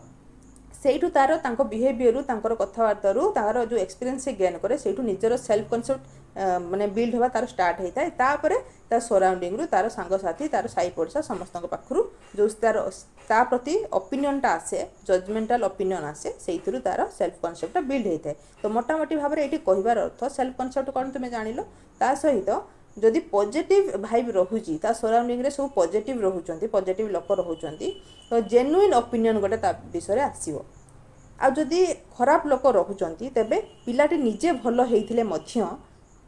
सेठू तार तांको बिहेवियर तांकर कथबार्तारू तार जो एक्सपीरियंस से गेन करे सेठू निजर सेल्फ कनसेप्ट माने बिल्ड होगा तार स्टार्ट होता है तापर तार सराउंडिंग रू तार सांगसाथी तार साई पड़सा समस्त पाखु जो तार ता प्रति ओपिनियनटा आसे जजमेंटाल ओपिनियन आसे से तार सेल्फ कनसेप्ट बिल्ड होता है तो मोटामोटी भाव में ये कहबार अर्थ सेल्फ कनसेप्ट कौन तुम जान ता सहित जदि पॉजिटिव भाइब रोची सराउंडिंग रे सब पॉजिटिव रोचंती पॉजिटिव लोक रोचंती तो जेन्युइन ओपिनियन गोटे ता विषय आसीबो आ जदि खराब लोक रोचंती तेबे पिलाटी निजे भल होइथिले मध्य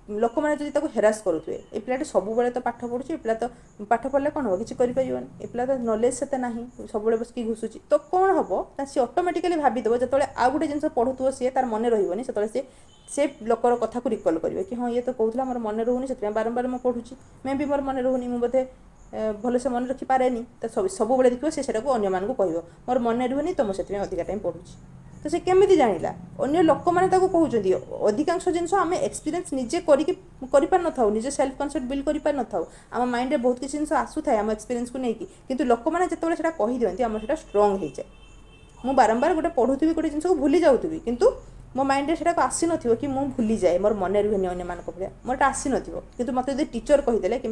लोक मैंने जब हेरास करुवे ये पिलाटी सब तो पाठ पढ़ुचे पिला तो पाठ पढ़ले कौन हम किसी करें ये पिला तो नॉलेज से ना सब बस घुसुची तो कौन हम सी ऑटोमेटिकली भावीदेव जो आउ गोटे जिन पढ़ुव सी तार मन रही से लोकर कथा को रिकल करेंगे कि हाँ ये तो कहला मोर मन रोनी से बारंबार मुझे पढ़ुची मे भी मोर मन रोनी मुझे बोधे भल से मन रखिपारे तो सब बड़े देखिए से अन्य मानक कह मोर मन रुहनी तो मुझे अधिका टाइम पढ़ुची तो से केमी जाना अन्य लोक मैंने कहते अधिकांश जिन आम एक्सपीरियंस निजे कर न निजे सेल्फ कनसेप्ट बिल्ड कर न आम माइंड में बहुत किसी जिन आसूए आम एक्सपीरियंस को लेकिन किंतु लोक मैंने जो कही दिखती आम से स्ट्रंग हो जाए मुझे बारंबार गोटे पढ़ुवी गोटे जिन को भूली जाऊँगी किंतु मो माइंड से आसी न कि मुझे भूली जाए मोर मन रुहनी अन्य मान भाया मोर आसी न कि मत जो टीचर कहीदे कि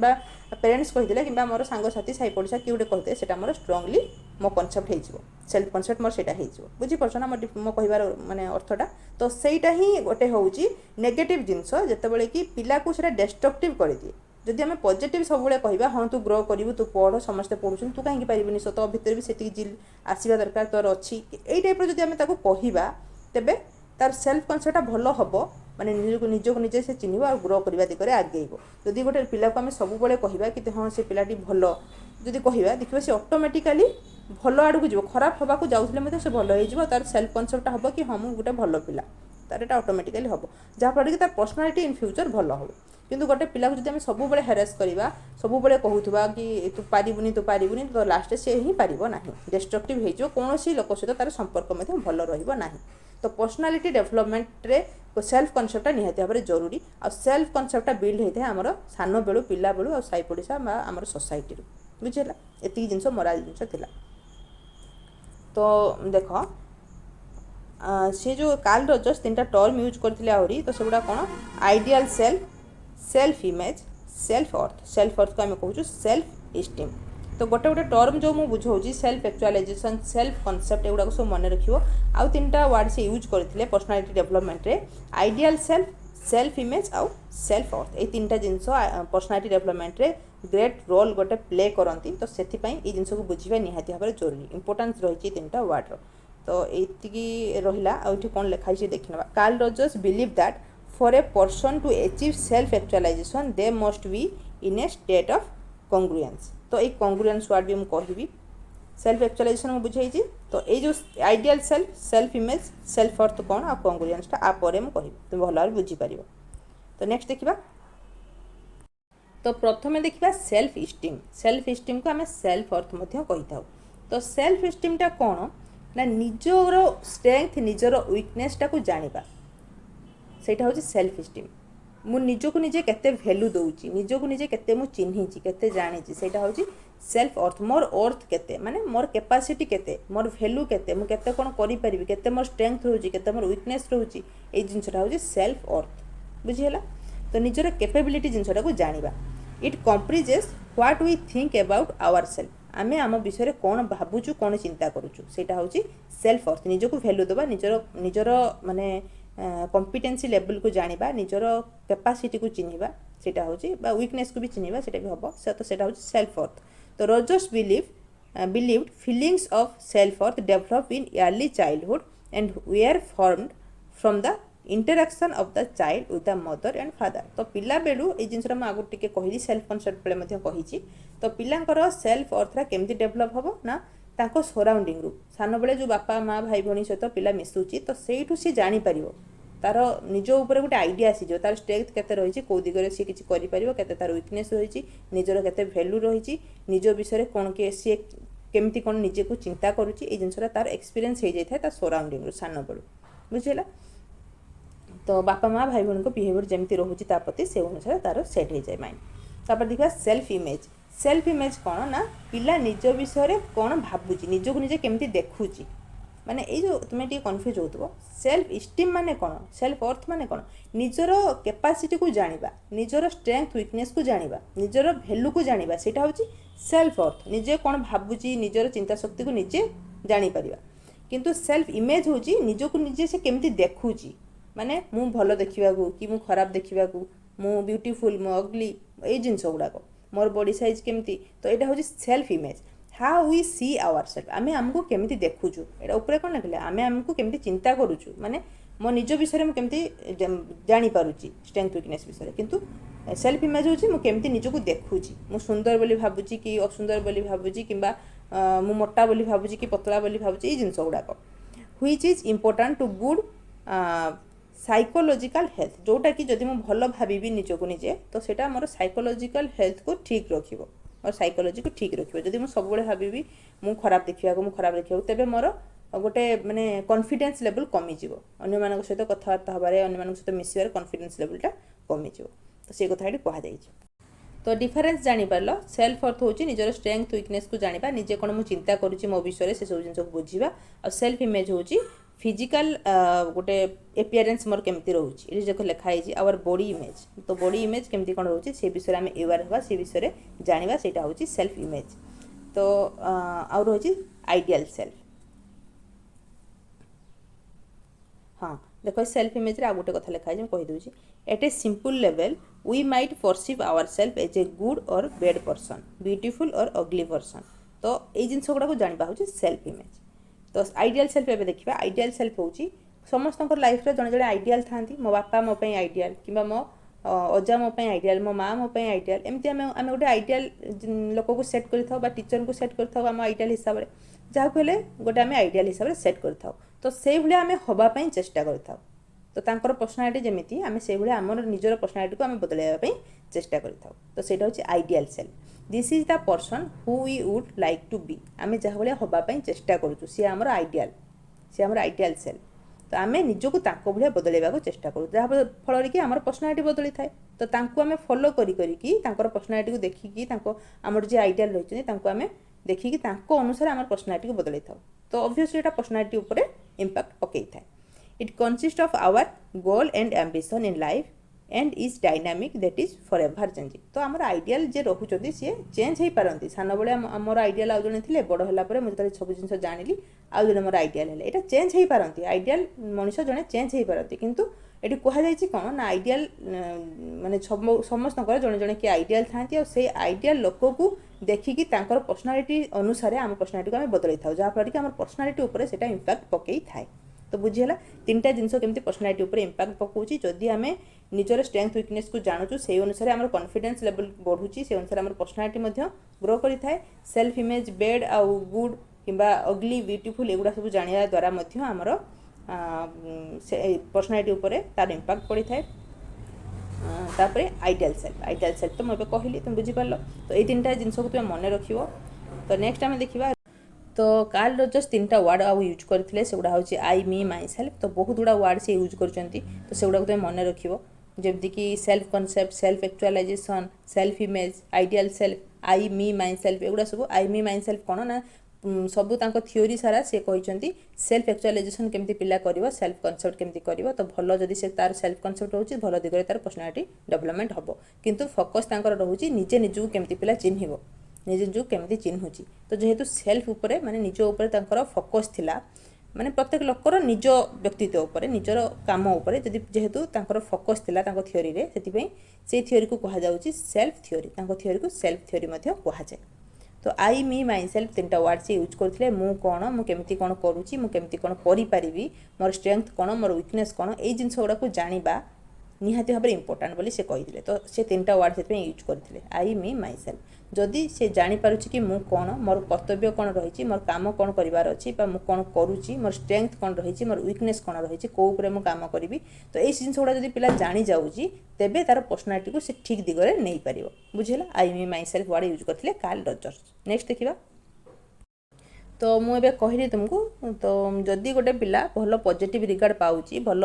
पेरेन्ट्स कहीदे कि मोर सांगसाथी साई पड़ोसा किए गोटे कहीदे से मोर स्ट्रंगली मो कनसेप्ट हो सेल्फ कनसेप्ट मोर से बुझीपार ना मो कहार मानने अर्थटा तो सहीटा ही गोटे हूँ नेगेटिव जिनस जिते कि पिला को डिस्ट्रक्टिव कर दिए जदि आम पॉजिटिव सब कहवा हाँ तू ग्रो करू तू पढ़ समस्ते पढ़ुन तू कहीं पार्बनी सो तो भितर भी से जिल आसवा दरकार तोर अच्छी यही टाइप जब आम कहवा तेबे तार सेल्फ कनसेप्टा भल हम माने निजक निजे से चिन्ह और ग्रो करने दिगरे आगेब जदि गोटे पिला को आम सब कहवा कि हाँ से पिलाटी भल जदि कहवा देखिए से ऑटोमेटिकली भल आड़ को जीव खराब हवा को जाऊे से भल हो तार सेल्फ कनसेप्टा हम कि हाँ मुझे गोटे भल पिला तार एटा ऑटोमेटिकली हम जहाँफल कि तार पर्सनालिटी इन फ्यूचर भल हम किंतु गोटे पिला को जब सब हेरास करवा सब कहूथुबा कि तू पारिबुनी तो लास्ट से ही पारिबो नाही डिस्ट्रक्टिव हो कौन लोक सहित तार संपर्क भल रही तो पर्सनालिटी डेवलपमेंट रे सेल्फ कनसेप्टा निहाती भाव में जरूरी आ सेल्फ कनसेप्टा बिल्ड होता है आमर सान बेलू पिला बेलू आ साई पड़ोसा आमर सोसाइटी बुझेगा एति जिनस मराल जिनस थिला तो देख सी जो कार्ल रजर्स 3टा टर्म यूज करते आहरी तो सेगुड़ा कौन आइडियल सेल्फ इमेज सेल्फ अर्थ को आम कहूँ सेल्फ इस्टीम तो गोटे गोटे टर्म जो मुझे बुझाऊँ सेल्फ एक्चुअलाइजेशन सेल्फ कनसेप्ट एगुड़ा सब मन रखियो आउ 3टा वर्ड से यूज करते पर्सनालिटी डेवलपमेंट रे आइडियल सेल्फ इमेज आउ सेल्फ अर्थ ये 3टा जिनस पर्सनालिटी डेवलपमेंट रे ग्रेट रोल गोटे प्ले करती तो से जिनस को बुझा निहाती भाव में जरूरी इंपोर्टेंस रही 3टा वर्ड तो ये रहा आउठी कौन लिखाई देखने Carl Rogers believe that for a person to achieve self actualization they must be in a state of congruence तो ये कॉन्ग्रुएंस वर्ड भी मुझे कहि सेल्फ एक्चुअलाइजेशन मुझे बुझाई तो ये जो आइडियल सेल्फ इमेज सेल्फ अर्थ कौन आ कॉन्ग्रुएंसटा आपर मुझे कहि तुम भल भाव बुझीपार तो नेक्स्ट देखा तो प्रथम देखा सेल्फ इस्टीम को आम सेल्फ अर्थ कही था तो सेल्फ इस्टीमटा कौन ना निजर स्ट्रेंथ निजर वीकनेसटा को जाना सेटा हूँ सेल्फ इस्टीम मु निजको निजे केते वैल्यू दउची निजको निजे केते मु चिन्हिची केते जानिची सेटा होची सेल्फ अर्थ मोर अर्थ केते माने मोर कैपेसिटी केते मोर वैल्यू केते मु केते कोन करि परिबी केते मोर स्ट्रेंथ रहउची केते मोर वीकनेस रहउची ए जिंसटा होची सेल्फ अर्थ बुझियला तो निजर कैपेबिलिटी जिंसटा को जानिबा it comprises what we think about our self आमे आम विषय कौन भावुचु कौन चिंता करूचु सेटा होची सेल्फ अर्थ निजको वैल्यू देबा निजर निजर माने कॉम्पिटेंसी लेवल को जानिबा निजर कैपेसिटी को चिन्हिबा सेटा होची बा वीकनेस को भी चिन्हिबा सेटा भी हबो से तो सेटा होची सेल्फ अर्थ तो Rogers believed feelings of self worth develop in early childhood and were formed from the interaction of the child with the mother and father तो पिला बेलू ए जिनसरा मैं आगु टिके कहिली सेल्फ कॉन्सेप्ट बेले मध्ये कहिची तो पिलांकर सेल्फ अर्थ रा केमती डेवलप हबो ना ताको सराउंडिंग रु सान बेले जो बापा माँ भाई भौणी सहित पिला मिसुची तो सेठू सी जानी परिवो तार निज ऊपर गोटे आइडिया आसीजो तार स्ट्रेंथ केते रहिची को दिगरे सी किछि करि परिवो केते तार वीकनेस रहिची निजर केते वैल्यू रहिची निज विषय कोन के सी केमती कोन निजे को चिंता करूची ए जिनसरा तार एक्सपीरियंस हे जाय थाय तार सराउंडिंग रु सान बेलू बुझिला तो बापा माँ भाई भौणी को बिहेवियर जमती रोचे प्रति से अनुसार तार सेट हो जाए माइंड तापर देखा सेल्फ इमेज कौन ना पिला निज विषय कौन भावुची निजक निजे केमती देखुची माने ये जो तुम्हें टी कन्फ्यूज हो सेल्फ इस्टीम माने कौन सेल्फ अर्थ माने कौन निजर कैपेसिटी को जानिबा निजर स्ट्रेंथ वीकनेस को जानिबा निजर वैल्यू को जानिबा सेटा होची सेल्फ अर्थ निजे कौन भावुची निजर चिंता शक्ति को निजे जानी परिबा किंतु सेल्फ इमेज होची निजको निजे से केमती देखुची माने मु भल देखा कि मु खराब देखा मु ब्यूटीफुल मु अगली ये जिनस गुड़ाक मोर बॉडी साइज केमती तो यहाँ हूँ self image how we see our self आमे आमको केमती देखुचु एटा ऊपर कौन लिखले आमे आमको केमती चिंता करूचु माने मो निज विषय में केमती जानी पारुची स्ट्रेंथ वीकनेस विषय किंतु सेल्फ इमेज होची मु केमती निजको देखुची मु सुंदर बोली भाबुची कि असुंदर बोली भाबुची किंबा मु मोटा बोली भाबुची कि पतला बोली भाबुची ये जिनस गुड़ाक which is important to good psychological health जोटा कि जदि मुझे भल भावी निजको निजे तो सेटा मोर साइकोलॉजिकल हेल्थ को ठीक रखिबो और साइकोलॉजी को ठीक रखिबो जदि मु सब बेले भावी मु खराब देखा तेबे मोर गोटे माने कॉन्फिडेंस लेवल कमी जिवो अन्य मानक सहित कथबार्ता हबारे अन्य मानक सहित मिसिबार कॉन्फिडेंस लेवलटा कमी जिवो तो से कथा एटी कहा जाइछ तो डिफरेंस जानी पारलो सेल्फ अर्थ होची निजर स्ट्रेंथ वीकनेस को जानिबा निजे कोन मु चिंता करूची मो विषय से सब जिंस को बुझिबा और सेल्फ इमेज होची फिजिकल गोटे एपियरेंस मोर केमती रोचे ये जो लिखाई आवर बॉडी इमेज तो बॉडी इमेज केमती कौन रोचे से विषय आम एवेयर हवा से विषय जानिबा सेटा होची सेल्फ इमेज तो आउ रोची आइडियल सेल्फ हाँ देखो सेल्फ इमेज रे आ गोटे कथा लिखाई मैं कहि दूची at a simple level we might perceive our self as a good or bad person beautiful or ugly person तो ये जिनस गुड़ा को जानिबा होची सेल्फ इमेज तो आइडियल सेल्फ एवं देखा आइडियल सेल्फ हूँ समस्त लाइफ जड़े जड़े आइडियल था मो बापा मो आइडियल कि मो अजा मो आइडियल मो माँ मो आइडियल एमती आम गोटे आइडियल लोक को सेट कर टीचर को सेट कर आम आइडियल हिसाब से जहाँ को गोटे आम आइडियल हिसाब से सेट कर तो से भाया आम हाँपाई चेष्टा कर तो तांकर पर्सनालिटी जमी आम से भाया आम निजर पर्सनालिटी को आम बदलवाई चेष्टा कर तो सेटा हूँ ideal self this is the person who we would like to be आम जहाँ भाया हाँपाई चेष्टा करूँ सी आमर आइडियल सेल्फ तो आम निजको तांको भाया बदलवाक चेष्टा करूँ जहाँ फल कि आम पर्सनालिटी बदली थाए तो तांको आम फॉलो करी पर्सनालिटी को देखिकी आमर जे आइडियल रही आम देखिकी अनुसार आम पर्सनालिटी को बदल था तो ऑब्वियसली एटा पर्सनालिटी ऊपर इम्पैक्ट पकई थाए it consist of our goal and ambition in life and is dynamic that is for ever changing तो आमर आइडियल जे रोचे सी चेंज हो पारती सान बेले आमर आइडियल आउ जड़े थे बड़ है मुझे सब जिन जानी आउ जड़े मोर आइडियल है यहाँ चेंज हो पारती आइडियल मनुष्य जड़े चेंज हो पारती किंतु ये कहुई कौन ना आइडियल माने समस्त जड़े जड़े किए आइडियल था से आइडियल लोक को देखिकी पर्सनालिटी अनुसार आम पर्सनालिटी को आम बदल था जहाँफल कि आम पर्सनालिटी उपर से इम्पैक्ट पकई थाए तो बुझीगला तीनटा जिनस केमती पर्सनालिटी उपर इम्पैक्ट पकाउची जदि आम निजर स्ट्रेंथ वीकनेस को जानूँ से अनुसार आम कॉन्फिडेंस लेवल बढ़ुची से अनुसार आम पर्सनालिटी ग्रो करि थाए सेल्फ इमेज बेड आउ गुड किंबा अगली ब्यूटीफुल एगुड़ा सब जानिया द्वारा आमर पर्सनालिटी उपर तार इम्पैक्ट पड़ी थाए तापर आइडियल सेल्फ तो मुझे कहली तुम बुझीपार तो ये तीन जिनस को तुम मन रख तो नेक्स्ट आम देखा तो कार्ल रजर्स तीनटा वर्ड आउ यूज करते से गुड़ा हूँ आई मी माई सेल्फ तो बहुत गुड़ा वर्ड से यूज कर तो से गुड़ा तुम मन रख ଯେମିତିକି self concept, self actualization, self image, ideal self, I me my self, ଏଗୁଡ଼ା ସବୁ ଆଇ ମି ମାଇ ସେଲ୍ଫ କ'ଣ ନା ସବୁ ତାଙ୍କ ଥିଓରି ସାରା ସେ କହିଛନ୍ତି ସେଲ୍ଫ ଆକ୍ଚୁଆଲାଇଜେସନ୍ କେମିତି ପିଲା କରିବ, ସେଲ୍ଫ କନସେପ୍ଟ କେମିତି କରିବ। ତ ଭଲ ଯଦି ସେ ତାର ସେଲ୍ଫ କନସେପ୍ଟ ରହୁଛି ଭଲ ଦିଗରେ ତାର ପର୍ସନାଲିଟି ଡେଭଲପମେଣ୍ଟ ହେବ। କିନ୍ତୁ ଫୋକସ୍ ତାଙ୍କର ରହୁଛି ନିଜେ ନିଜକୁ କେମିତି ପିଲା ଚିହ୍ନିବ, ନିଜେ ନିଜକୁ କେମିତି ଚିହ୍ନୁଛି। ତ ଯେହେତୁ ସେଲ୍ଫ ଉପରେ ମାନେ ନିଜ ଉପରେ ତାଙ୍କର ଫୋକସ୍ ଥିଲା, ମାନେ ପ୍ରତ୍ୟେକ ଲୋକର ନିଜ ବ୍ୟକ୍ତିତ୍ୱ ଉପରେ ନିଜର କାମ ଉପରେ ଯଦି ଯେହେତୁ ତାଙ୍କର ଫୋକସ୍ ଥିଲା ତାଙ୍କ ଥିଓରିରେ, ସେଥିପାଇଁ ସେଇ ଥିଓରିକୁ କୁହାଯାଉଛି ସେଲ୍ଫ ଥିଓରି। ତାଙ୍କ ଥିଓରିକୁ ସେଲ୍ଫ ଥିଓରି ମଧ୍ୟ କୁହାଯାଏ। ତ ଆଇ ମି ମାଇ ସେଲ୍ଫ ତିନିଟା ୱାର୍ଡ଼ ସେ ୟୁଜ୍ କରୁଥିଲେ। ମୁଁ କ'ଣ, ମୁଁ କେମିତି କ'ଣ କରୁଛି, ମୁଁ କେମିତି କ'ଣ କରିପାରିବି, ମୋର ଷ୍ଟ୍ରେଙ୍ଗଥ୍ କ'ଣ, ମୋର ୱିକନେସ୍ କ'ଣ, ଏଇ ଜିନିଷ ଗୁଡ଼ାକୁ ଜାଣିବା ନିହାତି ଭାବରେ ଇମ୍ପୋର୍ଟାଣ୍ଟ ବୋଲି ସେ କହିଥିଲେ। ତ ସେ ତିନିଟା ୱାର୍ଡ଼ ସେଥିପାଇଁ ୟୁଜ୍ କରିଥିଲେ, ଆଇ ମି ମାଇ ସେଲ୍ଫ। ଯଦି ସେ ଜାଣିପାରୁଛି କି ମୁଁ କ'ଣ, ମୋର କର୍ତ୍ତବ୍ୟ କ'ଣ ରହିଛି, ମୋର କାମ କ'ଣ କରିବାର ଅଛି ବା ମୁଁ କ'ଣ କରୁଛି, ମୋର ଷ୍ଟ୍ରେଙ୍ଗଥ୍ କ'ଣ ରହିଛି, ମୋର ୱିକନେସ୍ କ'ଣ ରହିଛି, କେଉଁ ଉପରେ ମୁଁ କାମ କରିବି, ତ ଏଇ ଜିନିଷ ଗୁଡ଼ା ଯଦି ପିଲା ଜାଣିଯାଉଛି ତେବେ ତାର ପର୍ସନାଲିଟିକୁ ସେ ଠିକ୍ ଦିଗରେ ନେଇପାରିବ। ବୁଝିହେଲା? I me my self ward use କରିଥିଲେ କାର୍ଲ ରଜର୍ସ। ନେକ୍ସଟ ଦେଖିବା। ତ ମୁଁ ଏବେ କହିଲି ତୁମକୁ, ତ ଯଦି ଗୋଟେ ପିଲା ଭଲ ପଜିଟିଭ୍ ରିଗାର୍ଡ଼ ପାଉଛି, ଭଲ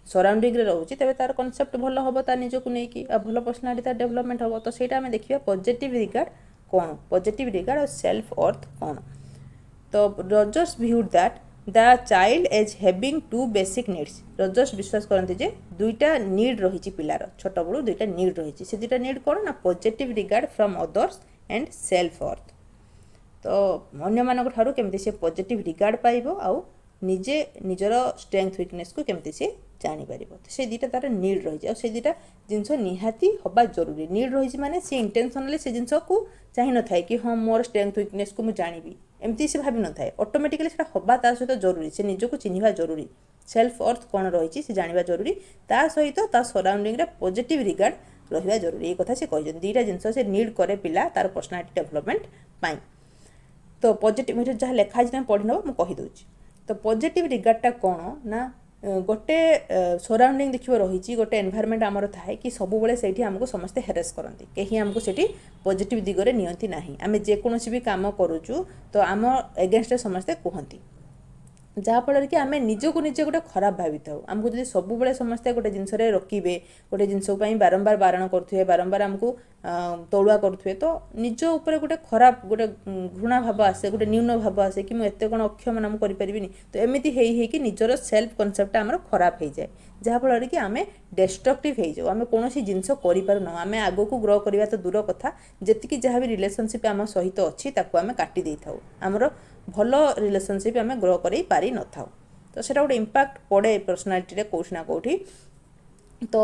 ସରାଉଣ୍ଡିଂରେ ରହୁଛି, ତେବେ ତାର କନସେପ୍ଟ ଭଲ ହେବ ତା ନିଜକୁ ନେଇକି, ଆଉ ଭଲ ପର୍ସନାଲିଟି ତାର ଡେଭଲପମେଣ୍ଟ ହେବ। ତ ସେଇଟା ଆମେ ଦେଖିବା ପଜିଟିଭ୍ ରିଗାର୍ଡ଼ କ'ଣ, ପଜିଟିଭ୍ ରିଗାର୍ଡ଼ ଆଉ ସେଲ୍ଫ ଅର୍ଥ କ'ଣ। ତ Rogers viewed that the child as having two basic needs. Rogers ବିଶ୍ୱାସ କରନ୍ତି ଯେ ଦୁଇଟା ନିଡ୍ ରହିଛି ପିଲାର, ଛୋଟବେଳୁ ଦୁଇଟା ନିଡ୍ ରହିଛି। ସେ ଦୁଇଟା ନିଡ୍ କ'ଣ ନା positive regard from others and self ଅର୍ଥ। ତ ଅନ୍ୟମାନଙ୍କ ଠାରୁ କେମିତି ସେ ପଜିଟିଭ୍ ରିଗାର୍ଡ଼ ପାଇବ ଆଉ ନିଜେ ନିଜର ଷ୍ଟ୍ରେଙ୍ଗଥ୍ ୱିକନେସ୍କୁ କେମିତି ସେ ଜାଣିପାରିବ। ତ ସେ ଦୁଇଟା ତାର ନିଡ୍ ରହିଛି, ଆଉ ସେ ଦୁଇଟା ଜିନିଷ ନିହାତି ହେବା ଜରୁରୀ। ନିଡ୍ ରହିଛି ମାନେ ସେ ଇଣ୍ଟେନସନାଲି ସେ ଜିନିଷକୁ ଚାହିଁନଥାଏ କି ହଁ ମୋର ଷ୍ଟ୍ରେଙ୍ଗଥ୍ ୱିକନେସ୍କୁ ମୁଁ ଜାଣିବି, ଏମିତି ସେ ଭାବିନଥାଏ। ଅଟୋମେଟିକାଲି ସେଟା ହେବା ତା ସହିତ ଜରୁରୀ, ସେ ନିଜକୁ ଚିହ୍ନିବା ଜରୁରୀ, ସେଲ୍ଫ ଅର୍ଥ କ'ଣ ରହିଛି ସେ ଜାଣିବା ଜରୁରୀ, ତା ସହିତ ତା ସରାଉଣ୍ଡିଂରେ ପଜିଟିଭ୍ ରିଗାର୍ଡ଼ ରହିବା ଜରୁରୀ। ଏଇ କଥା ସେ କହିଛନ୍ତି। ଦୁଇଟା ଜିନିଷ ସେ ନିଡ୍ କରେ ପିଲା ତାର ପର୍ସନାଲିଟି ଡେଭଲପମେଣ୍ଟ ପାଇଁ। ତ ପଜିଟିଭ୍ ଯାହା ଲେଖା ହେଇଛି ତମେ ପଢ଼ି ନେବ, ମୁଁ କହିଦେଉଛି। ତ ପଜିଟିଭ୍ ରିଗାର୍ଡ଼ଟା କ'ଣ ନା ଗୋଟେ ସରାଉଣ୍ଡିଂ ଦେଖିବ ରହିଛି, ଗୋଟେ ଏନ୍ଭାୟରମେଣ୍ଟ ଆମର ଥାଏ କି ସବୁବେଳେ ସେଇଠି ଆମକୁ ସମସ୍ତେ ହେରେସ୍ କରନ୍ତି, କେହି ଆମକୁ ସେଇଠି ପଜିଟିଭ୍ ଦିଗରେ ନିଅନ୍ତି ନାହିଁ। ଆମେ ଯେକୌଣସି ବି କାମ କରୁଛୁ ତ ଆମ ଏଗେନଷ୍ଟରେ ସମସ୍ତେ କୁହନ୍ତି, ଯାହାଫଳରେ କି ଆମେ ନିଜକୁ ନିଜେ ଗୋଟେ ଖରାପ ଭାବିଥାଉ। ଆମକୁ ଯଦି ସବୁବେଳେ ସମସ୍ତେ ଗୋଟେ ଜିନିଷରେ ରୋକିବେ, ଗୋଟେ ଜିନିଷ ପାଇଁ ବାରମ୍ବାର ବାରଣ କରୁଥିବେ, ବାରମ୍ବାର ଆମକୁ ତଳୁଆ କରୁଥିବେ, ତ ନିଜ ଉପରେ ଗୋଟେ ଖରାପ ଗୋଟେ ଘୃଣା ଭାବ ଆସେ, ଗୋଟେ ନ୍ୟୁନ ଭାବ ଆସେ କି ମୁଁ ଏତେ କ'ଣ ଅକ୍ଷମ ନା ମୁଁ କରିପାରିବିନି। ତ ଏମିତି ହେଇକି ନିଜର ସେଲ୍ଫ କନସେପ୍ଟଟା ଆମର ଖରାପ ହେଇଯାଏ, ଯାହାଫଳରେ କି ଆମେ ଡେଷ୍ଟ୍ରକ୍ଟିଭ୍ ହେଇଯାଉ, ଆମେ କୌଣସି ଜିନିଷ କରିପାରୁନାହୁଁ। ଆମେ ଆଗକୁ ଗ୍ରୋ କରିବା ତ ଦୂର କଥା, ଯେତିକି ଯାହା ବି ରିଲେସନସିପ୍ ଆମ ସହିତ ଅଛି ତାକୁ ଆମେ କାଟି ଦେଇଥାଉ, ଆମର ଭଲ ରିଲେସନସିପ୍ ଆମେ ଗ୍ରୋ କରି ପାରିନଥାଉ। ତ ସେଇଟା ଗୋଟେ ଇମ୍ପାକ୍ଟ ପଡ଼େ ପର୍ସନାଲିଟିରେ କେଉଁଠି ନା କେଉଁଠି। ତ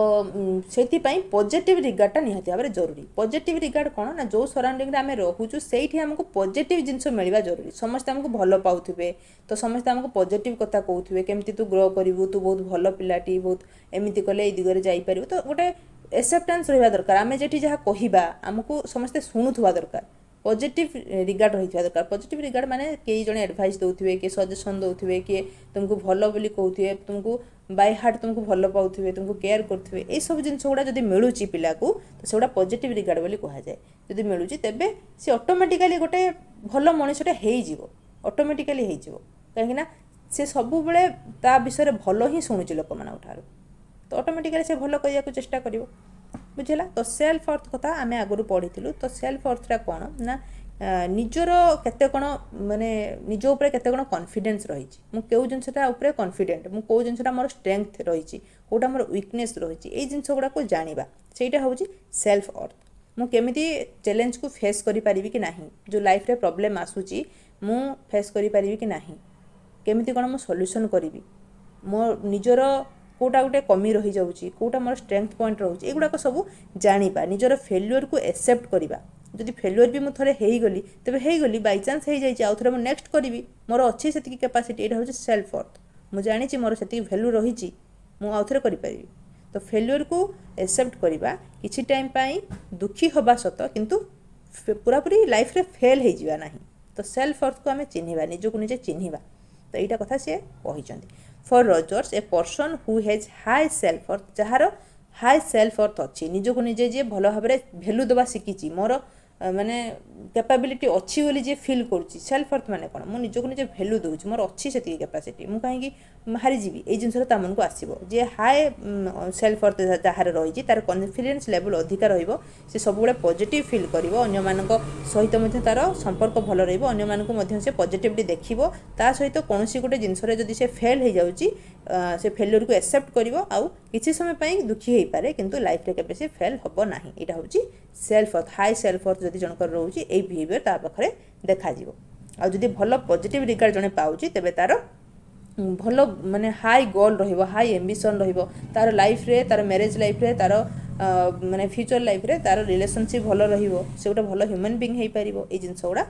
ସେଥିପାଇଁ ପଜିଟିଭ୍ ରିଗାର୍ଡ଼ଟା ନିହାତି ଭାବରେ ଜରୁରୀ। ପଜିଟିଭ୍ ରିଗାର୍ଡ଼ କ'ଣ ନା ଯେଉଁ ସରାଉଣ୍ଡିଂରେ ଆମେ ରହୁଛୁ ସେଇଠି ଆମକୁ ପଜିଟିଭ୍ ଜିନିଷ ମିଳିବା ଜରୁରୀ। ସମସ୍ତେ ଆମକୁ ଭଲ ପାଉଥିବେ, ତ ସମସ୍ତେ ଆମକୁ ପଜିଟିଭ୍ କଥା କହୁଥିବେ, କେମିତି ତୁ ଗ୍ରୋ କରିବୁ, ତୁ ବହୁତ ଭଲ ପିଲାଟି, ବହୁତ ଏମିତି କଲେ ଏଇ ଦିଗରେ ଯାଇପାରିବୁ। ତ ଗୋଟେ ଏକ୍ସେପ୍ଟାନ୍ସ ରହିବା ଦରକାର, ଆମେ ଯେଠି ଯାହା କହିବା ଆମକୁ ସମସ୍ତେ ଶୁଣୁଥିବା ଦରକାର, ପଜିଟିଭ୍ ରିଗାର୍ଡ଼ ରହିଥିବା ଦରକାର। ପଜିଟିଭ୍ ରିଗାର୍ଡ଼ ମାନେ କେହି ଜଣେ ଆଡ଼ଭାଇସ୍ ଦେଉଥିବେ, କିଏ ସଜେସନ୍ ଦେଉଥିବେ, କିଏ ତୁମକୁ ଭଲ ବୋଲି କହୁଥିବେ, ତୁମକୁ ବାଇ ହାର୍ଟ ତୁମକୁ ଭଲ ପାଉଥିବେ, ତୁମକୁ କେୟାର କରୁଥିବେ, ଏଇସବୁ ଜିନିଷ ଗୁଡ଼ା ଯଦି ମିଳୁଛି ପିଲାକୁ ତ ସେଗୁଡ଼ା ପଜିଟିଭ୍ ରିଗାର୍ଡ଼ ବୋଲି କୁହାଯାଏ। ଯଦି ମିଳୁଛି ତେବେ ସେ ଅଟୋମେଟିକାଲି ଗୋଟେ ଭଲ ମଣିଷଟେ ହେଇଯିବ, ଅଟୋମେଟିକାଲି ହେଇଯିବ। କାହିଁକିନା ସେ ସବୁବେଳେ ତା ବିଷୟରେ ଭଲ ହିଁ ଶୁଣୁଛି ଲୋକମାନଙ୍କ ଠାରୁ, ତ ଅଟୋମେଟିକାଲି ସେ ଭଲ କରିବାକୁ ଚେଷ୍ଟା କରିବ। ବୁଝିଲା? ତ ସେଲ୍ଫ ଅର୍ଥ କଥା ଆମେ ଆଗରୁ ପଢ଼ିଥିଲୁ। ତ ସେଲ୍ଫ ଅର୍ଥଟା କ'ଣ ନା ନିଜର କେତେ କ'ଣ ମାନେ ନିଜ ଉପରେ କେତେ କ'ଣ କନଫିଡେନ୍ସ ରହିଛି, ମୁଁ କେଉଁ ଜିନିଷଟା ଉପରେ କନଫିଡେଣ୍ଟ, ମୁଁ କେଉଁ ଜିନିଷଟା ମୋର ଷ୍ଟ୍ରେଙ୍ଗଥ୍ ରହିଛି, କେଉଁଟା ମୋର ୱିକନେସ୍ ରହିଛି, ଏଇ ଜିନିଷ ଗୁଡ଼ାକୁ ଜାଣିବା, ସେଇଟା ହେଉଛି ସେଲ୍ଫ ଅର୍ଥ। ମୁଁ କେମିତି ଚ୍ୟାଲେଞ୍ଜକୁ ଫେସ୍ କରିପାରିବି କି ନାହିଁ, ଯେଉଁ ଲାଇଫ୍ରେ ପ୍ରୋବ୍ଲେମ୍ ଆସୁଛି ମୁଁ ଫେସ୍ କରିପାରିବି କି ନାହିଁ, କେମିତି କ'ଣ ମୁଁ ସଲ୍ୟୁସନ୍ କରିବି, ମୋ ନିଜର କେଉଁଟା ଗୋଟେ କମି ରହିଯାଉଛି, କେଉଁଟା ମୋର ଷ୍ଟ୍ରେଙ୍ଗଥ୍ ପଏଣ୍ଟ ରହୁଛି, ଏଗୁଡ଼ାକ ସବୁ ଜାଣିବା, ନିଜର ଫେଲ୍ୟୁଅରକୁ ଆକ୍ସେପ୍ଟ କରିବା। ଯଦି ଫେଲ୍ୟୁଅର ବି ମୁଁ ଥରେ ହେଇଗଲି ତେବେ ହେଇଗଲି, ବାଇଚାନ୍ସ ହେଇଯାଇଛି, ଆଉ ଥରେ ମୁଁ ନେକ୍ସଟ କରିବି, ମୋର ଅଛି ସେତିକି କାପାସିଟି, ଏଇଟା ହେଉଛି ସେଲ୍ଫ ଅର୍ଥ। ମୁଁ ଜାଣିଛି ମୋର ସେତିକି ଭ୍ୟାଲୁ ରହିଛି, ମୁଁ ଆଉ ଥରେ କରିପାରିବି। ତ ଫେଲ୍ୟୁଅରକୁ ଆକ୍ସେପ୍ଟ କରିବା, କିଛି ଟାଇମ୍ ପାଇଁ ଦୁଃଖୀ ହେବା ସତ, କିନ୍ତୁ ପୁରାପୁରି ଲାଇଫ୍ରେ ଫେଲ୍ ହେଇଯିବା ନାହିଁ। ତ ସେଲ୍ଫ ଅର୍ଥକୁ ଆମେ ଚିହ୍ନିବା, ନିଜକୁ ନିଜେ ଚିହ୍ନିବା। ତ ଏଇଟା କଥା ସିଏ କହିଛନ୍ତି। For Rogers a person who has high self worth, ଯାହାର ହାଇ ସେଲ୍ଫ ଅର୍ଥ ଅଛି, ନିଜକୁ ନିଜେ ଯିଏ ଭଲ ଭାବରେ ଭ୍ୟାଲୁ ଦେବା ଶିଖିଛି, ମୋର ମାନେ कैपेबिलिटी अच्छी बोली जे फिल करुच्ची सेल्फ अर्थ माने कौन मुझे निजे भैल्यू दूसरी मोर अच्छी से कैपेसिटी मुझे कहीं हारीजी ये जिनस ता मन को आसो जे हाई सेल्फ अर्थ जहाँ रही तार कॉन्फिडेंस लेवल अधिका रे सब पॉजिटिव फिल कर सहित तार संपर्क भल रही पॉजिटिवली देखो ता सहित कौन गोटे जिनस जदि से फेल हो जाऊँगी से फेल्यूर को एक्सेप्ट कर किसी समय पर दुखी हो पारे किंतु लाइफ रे केबे से फेल हम ना यहाँ हूँ सेल्फ अर्थ हाई सेल्फ अर्थ जदि जनकर रोचे यही बिहेवियर ता पाखे देखा आदि भल पॉजिटिव रिगार्ड जड़े पाँच तेरे तार भल माने हाई गोल हाई एम्बिशन तार लाइफ रे तार मैरिज लाइफ रे तार माने फ्यूचर लाइफ रे तार रिलेशनशिप भल से गोटे भल ह्यूमन बीइंग हो पार ये जिनस गुड़ा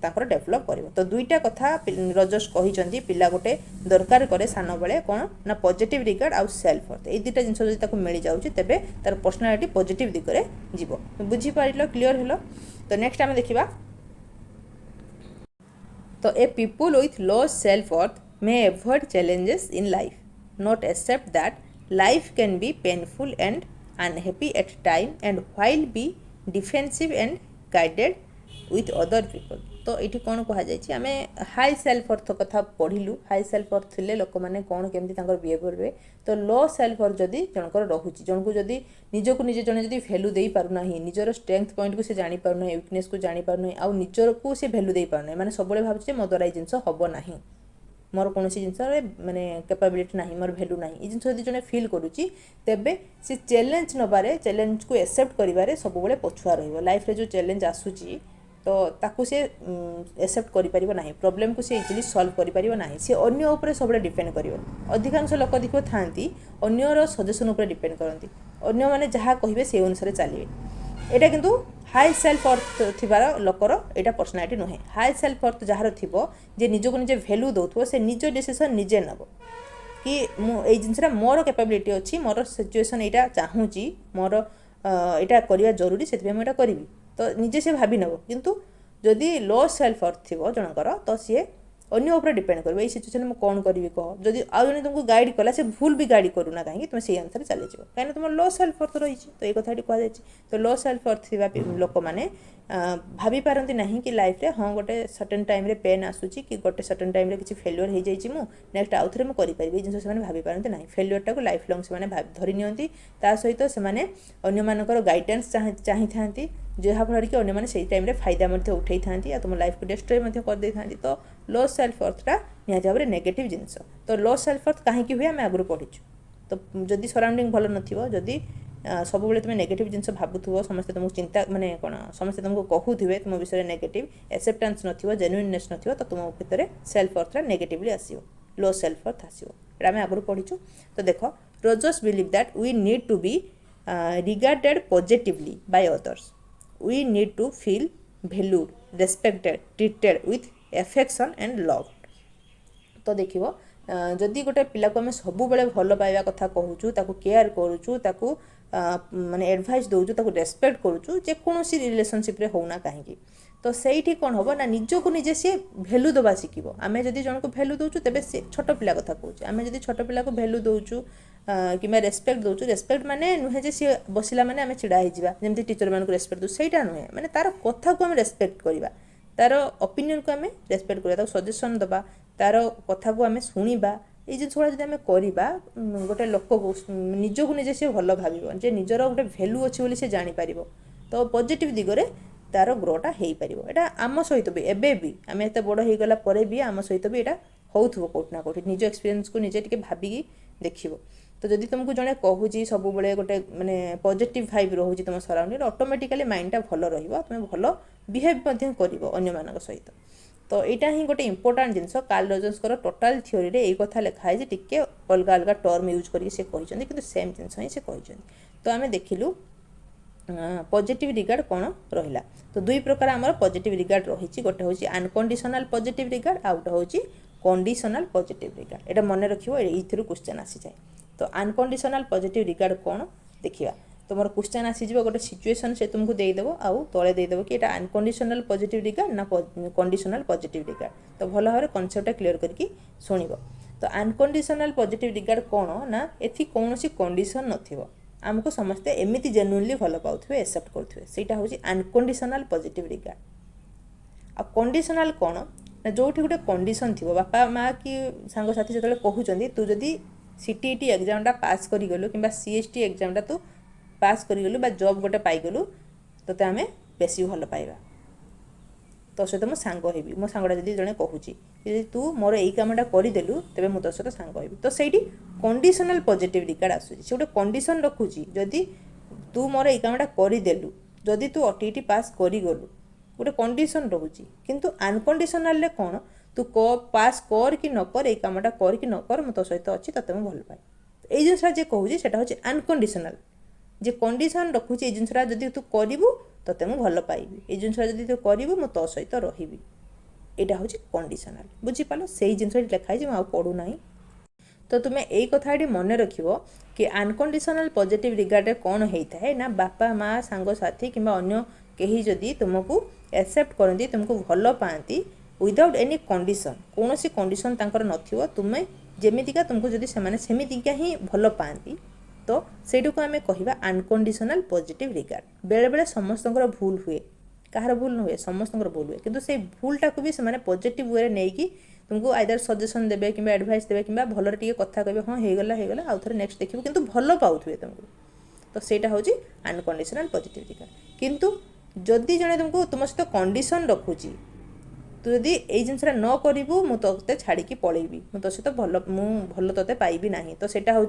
ताकर डेभलप कर तो दुईटा कथा रजस कही पिला गोटे दरकार करे सान बेले कौन ना पॉजिटिव रिगार्ड आउ सेल्फ अर्थ ये दुटा जिनस जब मिल जाऊँगी तेरे तार पर्सनालिटी पॉजिटिव दिगरे जीव बुझीपार क्लीयर हेलो तो नेक्स्ट आम देखा तो a people with low self worth may avoid challenges in life, not accept that life can be painful and unhappy at time and while be defensive and guided with other people. तो ये कौन कहुई आम high self अर्थ कथा पढ़िलु high self अर्थ थे लोक मैंने कौन केमती बिहेवियर हुए तो लो सेल्फ अर्थ जदि जनकर रोचे जन को जदि निजक निजे जन जब भैल्यू दे पारना निजर स्ट्रेंथ पॉइंट को से जानी पारना वीकनेस को जानी पारना आउ निजर को से भैल्यू दे पारना माने सब भावुचे मो द्वारा ये जिनस हम ना मोर कौन जिनस माने कैपेबिलिटी ना मोर भैल्यू ना ये जिन जब जड़े फिल करुच्ची तेबे से चैलेंज नबारे चैलेंज को एक्सेप्ट करें सब पछुआ लाइफ रे जो चैलेंज आसूची तो ताकू से एक्सेप्ट करें ना प्रॉब्लम को से इजिली सॉल्व करें ना सी अन्य उपर सब डिपेंड कर अधिकांश लोक देखो था अन्यर सजेसन उपर डिपेंड करती अन्य मैंने जहाँ कहे से अनुसार चलिए यहाँ किंतु हाई सेल्फ अर्थ थिबार लोकर यहाँ पर्सनालिटी नुहे हाई सेल्फ अर्थ जार थी जे निजक निजे भैल्यू दौथ से निज डिसीजन निजे नब कि ये जिनसा मोर कैपेबिलिटी अच्छी मोर सिचुएसन यहाँ चाहूँगी मोर यहाँ करवा जरूरी से मुझे करी तो निजे से भावी नब किंतु जदि लो सेल्फ अर्थ थी जनकर तो सी अन्य उपर डिपेंड कर सिचुएसन में कौन करी कह जदि आउ जन तुमको गाइड कला से भूल भी गाइड करूना कहीं तुम से अनुसार चली जाओ कहीं तुम लो सेल्फ अर्थ रही तो ये कथाटी कहुई तो लो सेल्फ अर्थ थी लोक मैंने भाभी पारती ना कि लाइफ रे हाँ गोटे सर्टेन टाइम रे पेन आसूची कि गोटे सर्टेन टाइम रे किसी फेल्यूर हो जाइए मुझे नेक्स्ट आउ थे मुझे करें जिन से भाभी पारती ना फेल्यूर टाक लाइफ लंग से धरी नि सहित से अन्य मानकर गाइडेंस चाही था जहाँफल कि अन्य मैंने टाइम फायदा उठे था तुम लाइफ को डिस्ट्रॉय करदे था तो लो सेल्फ अर्थटा निहत भाव में नेगेटिव जिनस तो लो सेल्फ अर्थ कहीं हुए आम आगुरी पढ़ीचु तो जदि सराउंडिंग भल नदी सब बेले तुम नेगेटिव जिनस भावुव समस्त तुमको चिंता माने कौन समस्त तुमको कहूथे तुम विषय नेगेटिव एक्सेप्टेंस न जेन्युइननेस न तो तुम भितर सेल्फ अर्थटा नेगेटिवली आसो लो सेल्फ अर्थ आसो ये आम आगुरी पढ़ीचु तो देख Rogers believe that we need to be regarded positively by others we need to feel valued, respected, treated with affection and love. तो देखियो जदि गोटे पिला को आम सब बेले भल पाइबा कथा कहूँ ताकू केयर करूँ ताकू माने एडवाइस दौचु ताकू रेस्पेक्ट करूँ जेकोसी रिलेशनशिप रे होना कहीं तो सही कौन हम ना निजक निजे सी भैल्यू दबा शिखब आम जदि जन को भैल्यू दौचु तेज से छोट पिला कथा कहूँ आम जदि छोट पिला को भैल्यू दौचु कि रेस्पेक्ट दौचु रेस्पेक्ट माने नुहे जे सी बसला माने आम छिड़ा जमी टीचर मान रेस्पेक्ट दौ सहीटा नुहे माने तार कथा को आम रेस्पेक्ट करवा तार ओपिनियन को आम रेस्पेक्ट करवा सजेसन दबा तार कथा को आम शुणा ये जिन गुड़ा जब करवा गोटे लोक को निजक निजे सी भल भाव जे निजर गोटे भैल्यू अच्छी से जापर तो पॉजिटिव दिगरे तार ग्रोटा हो पार यहाँ आम सहित भी एवं भी आम एत बड़ हो गला भी आम सहित भी यहाँ होथो कौटना कौटी निज एक्सपीरियंस को निजे टे भाविकी देखिए तो जदि तुमको जड़े कहूँ सब बड़े गोटे माने पॉजिटिव भाइब रोचे तुम सराउंडिंग ऑटोमेटिकली माइंडटा भल रही भल बिहेव कर सहित तो यहाँ ही गोटे इंपोर्टाट जिनस कार्ल रजर्स टोटाल थ्योरी रे एक कथा लिखाई टिके अलग अलग टर्म यूज करके कि सेम जिनस ही से तो आम देखिलु पॉजिटिव रिगार्ड कौन रहा तो दुई प्रकार आमर पॉजिटिव रिगार्ड रही गोटे हूँ अनकंडीशनल पॉजिटिव रिगार्ड आउ गोटे हूँ कंडीशनल पॉजिटिव रिगार्ड यहाँ मन रखियो ये क्वेश्चन आसी जाए तो अनकंडीशनल पॉजिटिव रिगार्ड कौन देखिए तुम क्वेश्चन आसीज गोटे सिचुएशन से तुमको देदेव आउ तले देदेव कि यहाँ अनकंडीशनल पॉजिटिव रिगार्ड ना कंडीशनल पॉजिटिव रिगार्ड तो भल भाव कनसेप्टा क्लीयर करके शुणव तो अनकंडीशनल पॉजिटिव रिगार्ड कौन ना एथि कौन कंडीशन नथिबो आमको समस्ते एमती जेन्युइनली भल पाउथिबे एक्सेप्ट करुथिबे सेटा होची अनकंडीशनल पॉजिटिव रिगार्ड। आ कंडीशनल कौन ना जोठी गोटे कंडीशन थी बापा माँ कि सांग साथी जो कहते तू जदि सीटीईटी एग्जामटा पास करिगलु कि सीएसटी एग्जामटा तू पास करिगलु बा जॉब गोटे पाइगलु तो आम बेसी भल पाइबा तो सहित मो सांग हेबी मो सांगटा जदि जड़े कहूँ तू मोर यही कामटा करदेलु तेरे मुझे तो सहित सांग हेबी तो सही कंडीशनल पॉजिटिव रिगार्ड आसूँ से गोटे कंडीशन रखुची जदि तू मोर यही कामटा करदेलु जदि तू ओटीईटी पास करिगलु गोटे कंडीशन रोचे किंतु अनकंडीशनल कौन तू पास कर कि न कर यही कामटा कर कि न कर तो सहित अच्छी ते मुझे भल पाए यही जिनसा जे कहूँ से हूँ अनकंडीशनल जे कंडीशन रखुची ये जिनसा जदि तू करू ते मुझे भल पाइबी ये जिनसा जदि तू करू मु तो सहित रही यहाँ हूँ कंडीशनल बुझीपाल से जिन लिखाई मुझे पढ़ूना तो तुम्हें यही कथा मन रख कि अनकंडीशनल पॉजिटिव रिगार्ड कौन होता है ना बापा माँ सांग साथी कि अन्य कहीं जदि तुमको एक्सेप्ट करती तुमको भल पाती विदाउट एनी कंडीशन कौन सी कंडीशन तांकर नथिबो तुम्हें जेमितिका तुमको जदि सेमितिका ही भल पाती तो सेटू को आम कहवा अनकंडीशनल पॉजिटिव रिगार्ड बेले बेले समस्त भूल हुए कहार भूल न हुए समस्त भूल हुए किंतु से भूलटा को भी से पॉजिटिव वे नहीं कि तुमको आइदर सजेशन देवे कि एडवाइस देवे कि भल टे कथा कहे हाँ होगला आउ थे नेक्स्ट देखिए किंतु भल पाउथुए तुमको तो सेटा हूँ अनकंडीशनल पॉजिटिव रिगार्ड किंतु जदि जड़े तुमको तुम सहित कंडीशन रखुची तू जदि ये जिनसा न करू मु ते छाड़ी पलैबी मु तो सहित भल ते पाइबी ना तो सेटा हूँ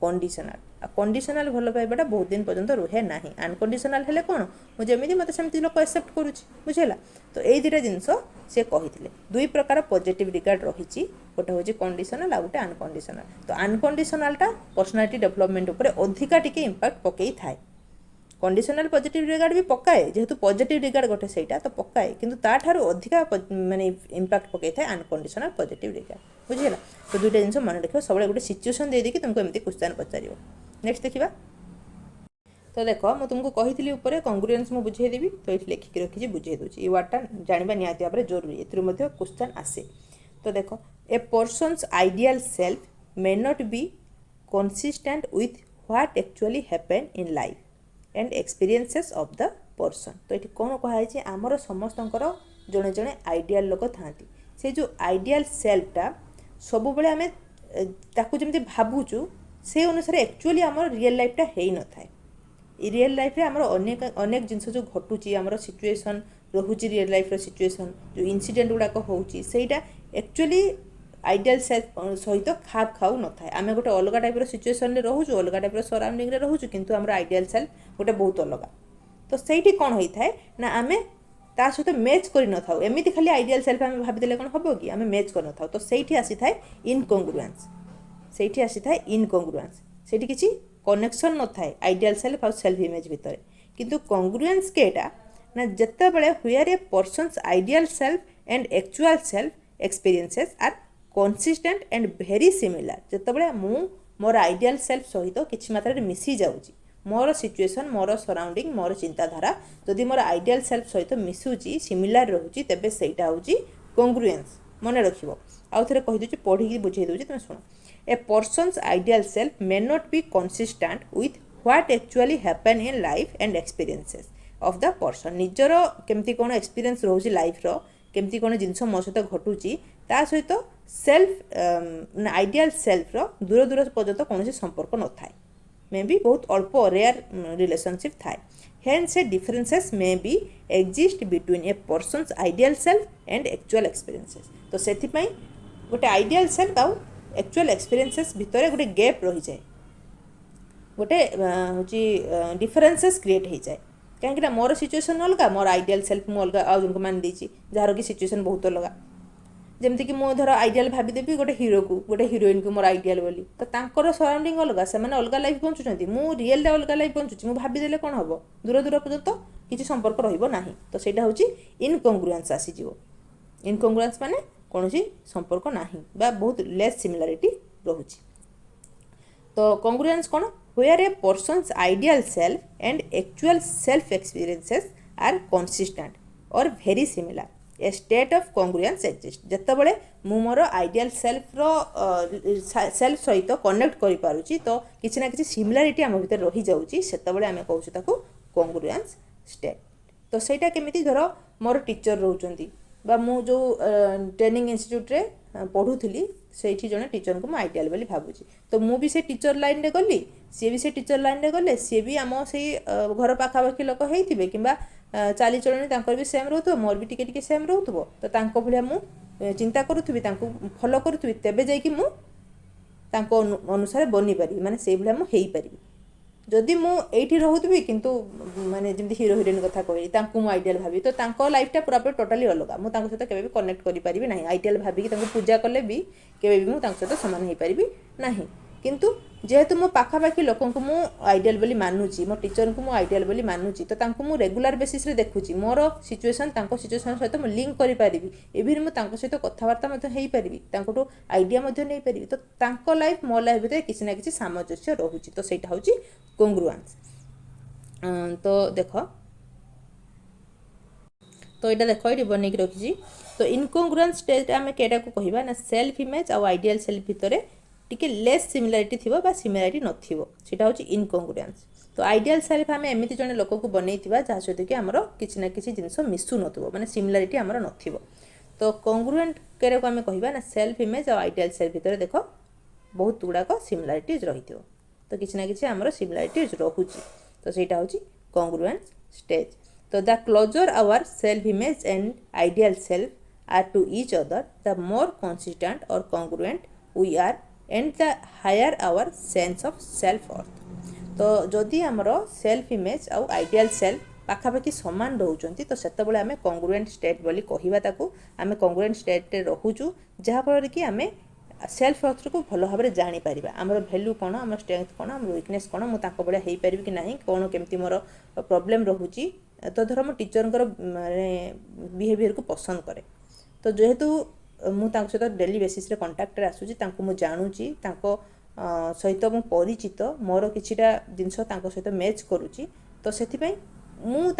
कंडीशनल आ कंडीशनल भल पाइबाटा बहुत दिन पर्यंत रुहे ना अनकंडीशनल हेले कौन मुझे मत सेमती लोक एक्सेप्ट करुच्ची बुझेगा तो यही दुटा जिनस से कही दुई प्रकार पॉजिटिव रिगार्ड रही गोटे हूँ कंडीशनल आ गोटे अनकंडीशनल तो अनकंडीशनलटा पर्सनालिटी डेवलपमेंट उपर अधिका टिके इंपैक्ट पकई थाए कंडीशनल पॉजिटिव रिगार्ड भी पकाए जेहेतु पॉजिटिव रिगार्ड गोटे सहीटा तो पकाए किंतु ताठार अधिका माने इंपैक्ट पकई थाए अनकंडीशनल पॉजिटिव रिगार्ड बुझीगला तो दुईटा जिन मन रख सब गोटे सिचुएसन दे देकी तुमको एमती क्वेश्चन पचार नेक्स्ट देखा तो देख मुझे तुमको कही ऊपर कंग्रुएंस मुझे बुझेदेवी तो ये लिखिक रखी बुझे दूसरी ये वार्डटा जाना निहाती भाव में जरूरी ए क्वेश्चन आसे तो देख a persons ideal self may not be consistent with what actually happen in life and experiences of the person तो ये कौन कहुई आमर समस्त जड़े जड़े आइडियल लोक था से जो आइडियल सेल्फटा सब बेले आम ताकू जमी भावुचु से अनुसार एक्चुअली आम रियल लाइफटा हो न था रियल लाइफ रे आमर अनेक अनेक जिनस जो घटुची आमर सिचुएसन रोचे रियल लाइफ सिचुएसन जो इनसीडेंट गुड़ाक होटा एक्चुअली आइडियल सेल्फ सहित खाप खाऊ न था आम गोटे अलग टाइप सिचुएसन रोचु अलग टाइप सराउंडिंग रे रोचु किंतु आमर आइडियल सेल्फ गोटे बहुत अलग तो सही कौन होता है ना आम ता सहित मैच कर न था एमती खाली आइडियल सेल्फ आम भाविदे कौन हम कि आम मैच कर न था तो सही आसी था इनकंग्रुएंस से आसी था इनकंग्रुएंस से किसी कनेक्शन न था आइडियल सेल्फ और सेल्फ इमेज भितर किंतु कंग्रुएंस केटा ना जिते बड़े हुआर a persons ideal self and actual self experiences are consistent and very similar जिते मु मोर आइडियल सेल्फ सहित किसी मात्रा मिसी जाऊँगी मोर सिचुएसन मोर सराउंडिंग मोर चिंताधारा जदि मोर आइडियल सेल्फ सहित मिसुची सिमिलर रोचे तेबे सेटा होची कंग्रुएंस मन रखिबो आउ थे कहीदे पढ़ी बुझे दूसरी तुम शुण a persons ideal self may not be consistent with what actually happen in life and experiences of the person निजर केमती कौन एक्सपीरियंस रोचे लाइफ रो केमती कौन जिनस मो सहित घटुची ता सहित सेल्फ आइडियल सेल्फ रो दूर दूर पर्यंत कौन संपर्क न थाए मे बी बहुत अल्प रेयर रिलेशनशिप थाए hence a differences may be exist between a persons ideal self and actual experiences तो से गोटे आइडियल सेल्फ आउ एक्चुअल एक्सपीरियंसेस भितर गोटे गैप रही जाए गोटे हूँ डिफरेंसेस क्रिएट हो जाए कहीं मोर सिचुएसन अलग मोर आइडियल सेल्फ मुझे अलग आउ जन को मान देती जार कि सिचुएसन बहुत अलग जमती कि मुझे धर आइडियल भावीदेवी गोटे हिरो को गोटे हिरोइन को मोर आइडियल बोली तो तांकर सराउंडिंग अलग से अलग लाइफ बंचुंट मु रियल अलग लाइफ बंचुची मुझे भावीदेले कौन हम दूर दूर पर्यंत किसी संपर्क रहा तो सहीटा हूँ इनकंग्रुएंस आसीज इनकंग्रुएंस माने कौन संपर्क ना बहुत लेस सिमिलारिटी रोचे तो कंग्रुएंस कौन where a persons ideal self and actual self experiences are consistent और very similar a state of congruence exist जेतेबेले मु मोर आइडियल सेल्फ सहित कनेक्ट करि पारुची तो किछि ना किछि सिमिलारिटी आम भितर रही जाउची सेतेबेले आमे कहूछु ताको कॉन्ग्रुएंस स्टेट तो सेटा केमिति धर मोर टीचर रहउचंती बा मु जो ट्रेनिंग इंस्टीट्यूट रे पढ़ुथली ସେଇଠି ଜଣେ ଟିଚରଙ୍କୁ ମୁଁ ଆଇଡ଼ିଆଲ୍ ବୋଲି ଭାବୁଛି ତ ମୁଁ ବି ସେ ଟିଚର ଲାଇନ୍ରେ ଗଲି ସିଏ ବି ସେ ଟିଚର ଲାଇନ୍ରେ ଗଲେ ସିଏ ବି ଆମ ସେଇ ଘର ପାଖାପାଖି ଲୋକ ହେଇଥିବେ କିମ୍ବା ଚାଲିଚଳଣି ତାଙ୍କର ବି ସେମ୍ ରହୁଥିବ ମୋର ବି ଟିକେ ଟିକେ ସେମ୍ ରହୁଥିବ ତ ତାଙ୍କ ଭଳିଆ ମୁଁ ଚିନ୍ତା କରୁଥିବି ତାଙ୍କୁ ଫଲୋ କରୁଥିବି ତେବେ ଯାଇକି ମୁଁ ତାଙ୍କ ଅନୁସାରେ ବନିପାରିବି ମାନେ ସେଇଭଳିଆ ମୁଁ ହେଇପାରିବି ଯଦି ମୁଁ ଏଇଠି ରହୁଥିବି କିନ୍ତୁ ମାନେ ଯେମିତି ହିରୋ ହିରୋଇନ୍ କଥା କହିଲି ତାଙ୍କୁ ମୁଁ ଆଇଡ଼ିଆଲ୍ ଭାବି ତ ତାଙ୍କ ଲାଇଫ୍ଟା ପୁରାପୁରି ଟୋଟାଲି ଅଲଗା ମୁଁ ତାଙ୍କ ସହିତ କେବେ ବି କନେକ୍ଟ କରିପାରିବି ନାହିଁ ଆଇଡ଼ିଆଲ୍ ଭାବିକି ତାଙ୍କୁ ପୂଜା କଲେ ବି କେବେ ବି ମୁଁ ତାଙ୍କ ସହିତ ସମାନ ହେଇପାରିବି ନାହିଁ କିନ୍ତୁ ଯେହେତୁ ମୋ ପାଖାପାଖି ଲୋକଙ୍କୁ ମୁଁ ଆଇଡ଼ିଆଲ୍ ବୋଲି ମାନୁଛି ମୋ ଟିଚରଙ୍କୁ ମୁଁ ଆଇଡ଼ିଆଲ୍ ବୋଲି ମାନୁଛି ତ ତାଙ୍କୁ ମୁଁ ରେଗୁଲାର ବେସିସ୍ରେ ଦେଖୁଛି ମୋର ସିଚୁଏସନ୍ ତାଙ୍କ ସିଚୁଏସନ୍ ସହିତ ମୁଁ ଲିଙ୍କ୍ କରିପାରିବି ଇଭିନ୍ ମୁଁ ତାଙ୍କ ସହିତ କଥାବାର୍ତ୍ତା ମଧ୍ୟ ହେଇପାରିବି ତାଙ୍କଠୁ ଆଇଡ଼ିଆ ମଧ୍ୟ ନେଇପାରିବି ତ ତାଙ୍କ ଲାଇଫ୍ ମୋ ଲାଇଫ୍ ଭିତରେ କିଛି ନା କିଛି ସାମଞ୍ଜସ୍ୟ ରହୁଛି ତ ସେଇଟା ହେଉଛି କଂଗ୍ରୁଆନ୍ସ ତ ଦେଖ तो यहाँ देख ये बनईक रखी तो इनकंग्रुएंस स्टेज आम क्या कहवा ना सेल्फ इमेज आउ आइडियल सेल्फ भितर टिके लेस सिमिलारिटी थी सिमिलारिटी नथिबो हूँ इनकंग्रुएंस तो आइडियल सेल्फ आम एमती जड़े लोक को बनईथिबा जहाँ सहित कि आमर किसी ना किसी जिनस मिसु नथिबो माने सिमिलारिटी आमर नथिबो तो कंग्रुएंट केरे को आम कहवा ना सेल्फ इमेज आउ आइडियल सेल्फ भितर देख बहुत गुड़ाक सिमिलारिटीज रही तो किसी ना किसी आमर सिमिलारिटीज रहुची तो ସେଇଟା हूँ कंग्रुएंस स्टेज तो the closer our self image and ideal self are to each other the more consistent or congruent we are and the higher our sense of self worth तो जदि आमर सेल्फ इमेज आउ आइडियल सेल्फ पाखापाखि समान रोचंती तो सेतबेले आमे congruent state बोली कहिबा ताकू आमे कंग्रुएंट स्टेट रे रहूचु जहा फल कि आमे सेल्फ वर्थ को भल भाव में जापर आमर भैल्यू कौन आम स्ट्रेंथ कौन आम वीकनेस कौन मुझे भाया हो पारि कि ना कौन केमती मोर प्रॉब्लम रोची तो धर मो टीचर माने बिहेवियर को पसंद करे तो जेहेतु मुझे सहित डेली बेसिस रे कांटेक्ट रे आसुची तांको जानुची सहित मु परिचित मोर किछिटा जिनस सहित मैच करुची तो से मु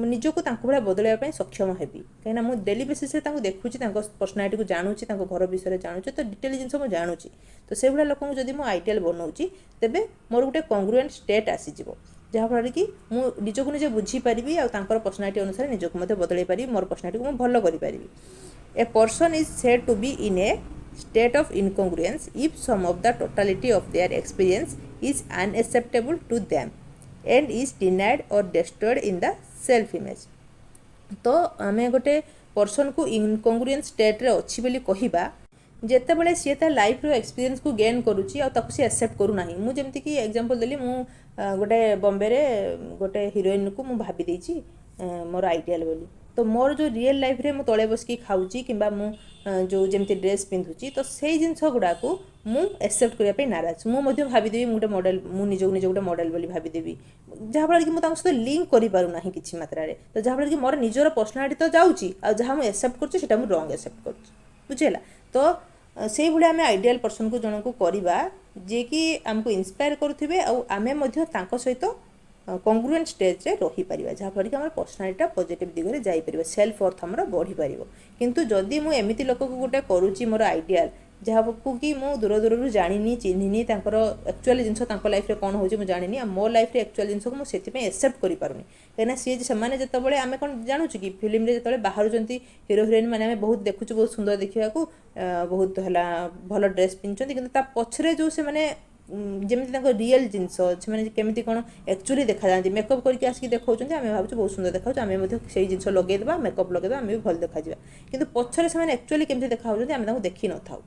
निजको भाया बदलवाई सक्षम हेबी कहीं मुझे डेली बेसिस रे देखुची पर्सनालीटी को जानुची घर विषय जानुची तो डिटेल जिनस मुझे जानुची तो से भाया लोक जब मुझे आइडियल बनाऊँगी तेबे मोर गोटे कंग्रुएंट स्टेट आसीज जहाँफल कि मुझे निजको निजे बुझीपारि आर पर्सनालीटी अनुसार निजको बदल पारि मोर पर्सनालीटी को भल करी a person is said to be in a state of incongruence if some of the totality of their experience is unacceptable to them and is denied or destroyed in the self image तो आम गोटे person को इनकंग्रुएंस state रे अच्छी बोली कहिबा जेतेबेले सी ता life रो experience को gain करुची आ ताकू सी एक्सेप्ट करू नाही मु जेमति कि एग्जांपल देली मु गोटे बॉम्बे रे गोटे हीरोइन को मु भाबी देची मोर आइडियल बोली तो मोर जो रियल लाइफ रे मु तळे बसकी खाउची किंबा मु जो जेमति ड्रेस पिंधुची तो सेही जिंस गुडा को मु एक्सेप्ट करिया पे नाराज मु मध्ये भाबी देबी मु गोटे मॉडल मु निजो गोटे मॉडल बोली भाबी देबी जहाँ फल कि मु तांको सहित लिंक करि पारु नाही किछि मात्रा रे तो जहाँ फल कि मोर निजर पर्सनालिटी तो जाउची आ जहाँ मु एक्सेप्ट करछि सेटा मु रॉन्ग एक्सेप्ट करछि बुझिला तो से भाया आम आइडियल पर्सन को जन को करवा जे कि आमको इन्स्पायर करुवे आम सहित कंग्रुएंट स्टेज रे रही पारिबा जहाँ फल कि आम पर्सनालीटा पॉजिटिव दिगरे जाई परिबा सेल्फ वर्थ हमर बढ़ी पारिबो किंतु जदि मु एमिति लोक को गोटे करूची मोर आइडियल जहाँ को कि मु दूर दूर जानी चिन्हिनी एक्चुअली जिनस लाइफ रे कौन होची मु जानी मो लाइफ रे एक्चुअल जिनस को मुझे एक्सेप्ट करि पारुनी कहीं सी से जितेबाला आम कौन जानूँ कि फिल्म जो बाहर हिरो हिरोइन मैंने बहुत देखुँ बहुत सुंदर देखा बहुत है भल ड्रेस पिंधुंट कि पछरे जो से मैंने जमी रियल जिनस से केमी कौन एक्चुअली देखा जाती मेकअप करके आसिक देखा आम भावुँ बहुत सुंदर देखा आम से जिन लगेदेवा मेकअप लगेदेवा आम भी भल देखा कि पछरे से एक्चुअली केमी देखा आम देखी न था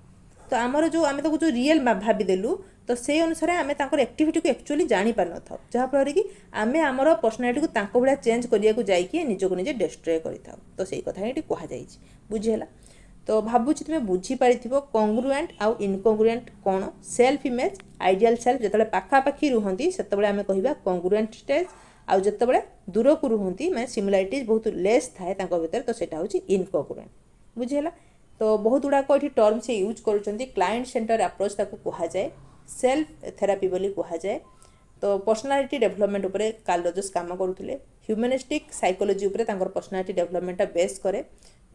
तो आमर जो आम जो रियल भावीदेलु तो से अनुसार आम एक्टिविटी को एक्चुअली जापर न था जहाँफल कि आम आमर पर्सनालीटी को तांको भाया चेंज करने जाइए निजको निजे डिस्ट्रॉय करें तो सही कथा ये कहुई बुझीगला तो भावुँ तुम्हें बुझीपार कंग्रुएंट आउ इनकंग्रुएंट कौन सेल्फ इमेज आइडियल सेल्फ जो पाखापाखि रुहति से आम कह कंग्रुएंट स्टेज आउ जो दूर को रुहति मैं सिमिलारिटीज बहुत लेस थाए भर तो सेटा हूँ इनकंग्रुएंट बुझीगला तो बहुत गुड़ाक ये टर्म से यूज करुँच क्लाएंट सेंटर अप्रोच ताको कहुए सेल्फ थेरापी बोली कहुए तो पर्सनालीटी डेभलपमेंट कार्ल रजर्स काम करुले ह्यूमनिस्टिक साइकोलोजी पर्सनालीटी डेभलपमेंटा बेस करे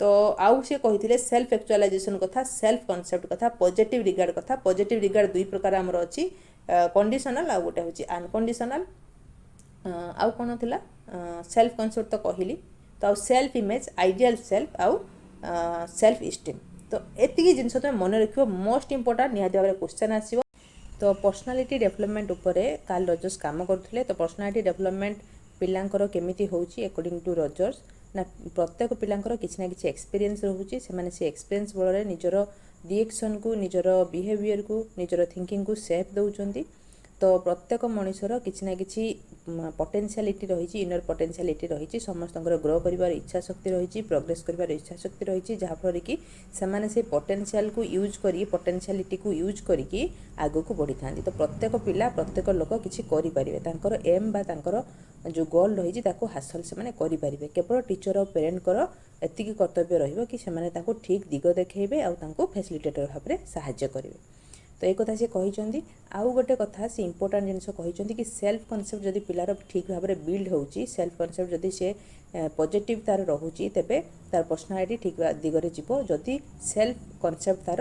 तो आउ सी कही सेल्फ एक्चुअलाइजेशन कथा सेल्फ कनसेप्ट कथा पॉजिटिव रिगार्ड कथा पॉजिटिव रिगार्ड दुई प्रकार आमर अच्छी कंडीशनल आउ गोटे हूँ अनकंडीशनल आउ कौन थिला सेल्फ कनसेप्ट तो कहली तो आउ सेल्फ इमेज आइडियल सेल्फ आउ सेल्फ इस्टीम तो एतिकी जिनस तुम मन रख मोस्ट इंपोर्टाट निहाती भाव क्वेश्चन आसो तो पर्सनालीटी डेभलपमेंट उपरे कार्ल रजर्स काम करते तो पर्सनालीटी डेभलपमेंट पिलांकर केमिति होउची अकॉर्डिंग टू रजर्स ना प्रत्येक पिलांकर किसी ना किसी एक्सपीरियंस रोचे से एक्सपीरियंस बल निजर रिएक्शन को निजर बिहेवियर को निजर थिंकिंग को सेप दौरान तो प्रत्येक मनुष्यर किसी ना कि पोटेंशियलिटी रही इनर पोटेंशियलिटी रही समस्त ग्रो कर इच्छा शक्ति रही प्रोग्रेस कर इच्छा शक्ति रही जहाँफल कि से पोटेंशियल को यूज कर पोटेंशियलिटी को यूज करके आगू को बढ़ी था तो प्रत्येक पिला प्रत्येक लोक किसी करें एम बा जो गोल रही हासिल से करेंगे केवल टीचर और पेरेन्टर एतिकी कर्तव्य रही ठीक दिग देखते आउ फैसिलिटेटर भाव में साहाय्य करेंगे तो ये कथा सी कही आउ गोटे कथा सी इंपोर्टाट जिनस कही कि सेल्फ कनसेप्ट जदि पिलार ठीक भाव में बिल्ड होची सेल्फ कनसेप्ट जदि से पॉजिटिव तार रोचे तेबे तार पर्सनालिटी ठीक दिगरे जीव जदि सेल्फ कनसेप्ट तार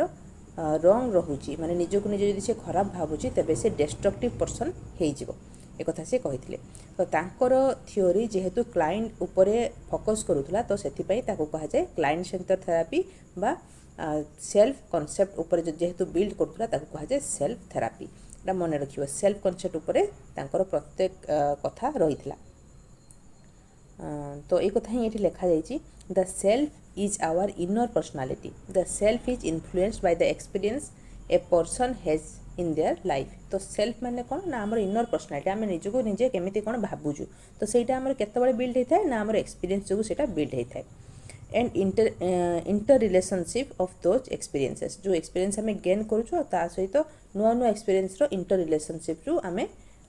रंग रोचे माने निजको निज जदि से खराब भावुची तेबे से डिस्ट्रक्टिव पर्सन हो एक कथा से कही तो तांकर थियोरी जेहेतु क्लाइंट उपरे फोकस करूला तो सेथिपई ताको कहा जाए क्लाइंट सेंटर थेरापी बा सेल्फ कनसेप्ट उपर जेहेतु बिल्ड करूला ताको कहा जाए सेल्फ थेरापी मन रखियो सेल्फ कनसेप्ट उपरे तांकर प्रत्येक कथा रही तो ये कथा ही ये लिखा जाइए the self is our inner personality the self is influenced by the experience a person has in their life तो सेल्फ माने कौन ना आमर इनर पर्सनालिटी आम निजको निजे केमिति कौन भावुचु तो ସେଇଟା आमर केतबेले बिल्ड होता है ना आमर एक्सपीरियंस जो ସେଇଟା बिल्ड होता है and inter relationship of those experiences जो एक्सपीरियंस आम गेन करूँ ता सहित नुआ नुआ एक्सपीरियंस रो इंटर रिलेशनशिप रु आम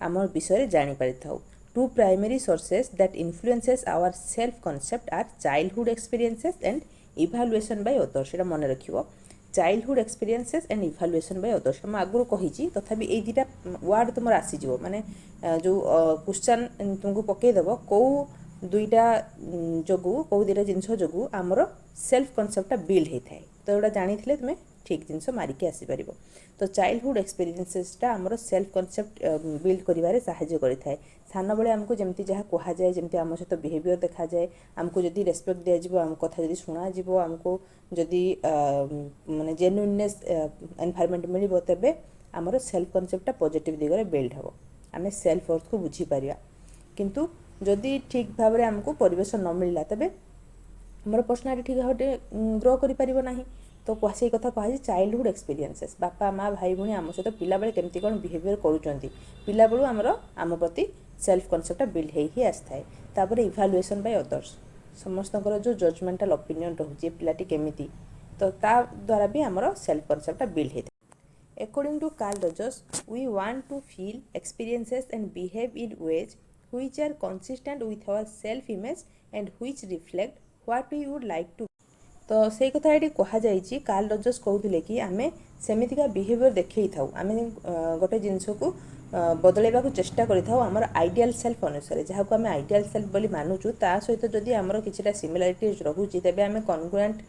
आम विषय जानी पारि थाउ two primary sources that influences our self concept are childhood experiences and evaluation by others सेटा मन रखियो childhood experiences and evaluation by others मैं आगुरी कही तथापि ये दुटा वार्ड तुम आसीज माने जो क्वेश्चन तुमको पकईदेव कौ दुईटा जगू कौ दुईटा जिनस जो आमर सेल्फ कनसेप्टा बिल्ड होता है तो यहाँ जानी तुम्हें ठीक जिनस मारिकी आसीपर तो चाइल्डहुड एक्सपीरियंसेसटा आमर सेल्फ कनसेप्ट बिल्ड करिवारे साहाय्य करिथाय सान बेले आमको जमती जहाँ कह जाए जमती आम सहित बिहेवियर देखा जाए आमको जदि रेस्पेक्ट दिज्व आम कथा जदि शुणाज आमको जदि माने जेन्युइननेस एनवायरनमेंट मिल तेबे आमर सेल्फ कनसेप्टा पॉजिटिव दिगरे बिल्ड हम आम सेल्फ वर्थ को बुझीपर किंतु जदि ठीक भाव में आमको परिवेश न मिलला तेबे आमर पर्सनालिटी ठीक भाव ग्रो करें तो से कथा कह चाइल्डहुड एक्सपीरियंसेस बापा माँ भाई भूणी आम सहित पिला बेले केमती कौन बिहेवियर करुँच पिला बेलू आमर आम प्रति सेल्फ कनसेप्टा बिल्ड ही आसता है तापर इभालुएशन बाय अदर्स समस्त जो जजमेंटाल ओपिनियन रोचे पिलाटी केमिति तो ता द्वारा भी आमर सेल्फ कनसेप्टा बिल्ड होता है according to Carl Rogers we want to feel experiences and behave in ways which are consistent with our self image and which reflect what we would like to तो से कथा ये कहुई कार्ल रजर्स कहते कि आम सेमितिका behaviour देखई था आम गोटे जिनस को बदलैवा चेष्टा करमर आइडियल सेल्फ अनुसार जहाँ को आम आइडियल सेल्फ बोली मानुचु ता सहित जदि आमर किछिटा सिमिलारिटी रोचे तेबे आम कन्ग्रुएंट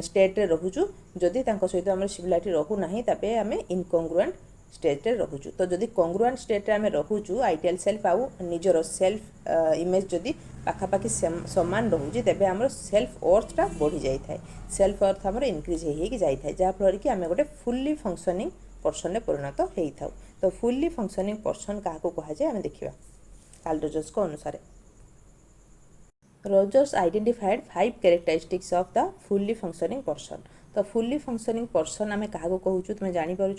स्टेट रे रोचु जदि सहित आम सिमिलारिटी रोना तेबे आम इनकंग्रुएंट स्टेट रे रोचु तो जदि कंग्रुएंट स्टेट रे आम रोचु आइडियल सेल्फ आउ निजर सेल्फ इमेज जदि पाखापाखि समान रोचे तेबे आमर सेल्फ अर्थटा बढ़ी जाए सेल्फ अर्थ आमर इनक्रीज हो जाए जहाँफल कि आम गोटे फुल्ली फंक्शनिंग पर्सन में परिणत होता था तो फुल्ली फंक्शनिंग पर्सन क्या कहुए आम देखा कार्ल रजर्स को अनुसार Rogers identified 5 characteristics of the fully functioning person तो फुल्ली फंक्शनिंग पर्सन आम क्या कहूँ तुम्हें जानीपार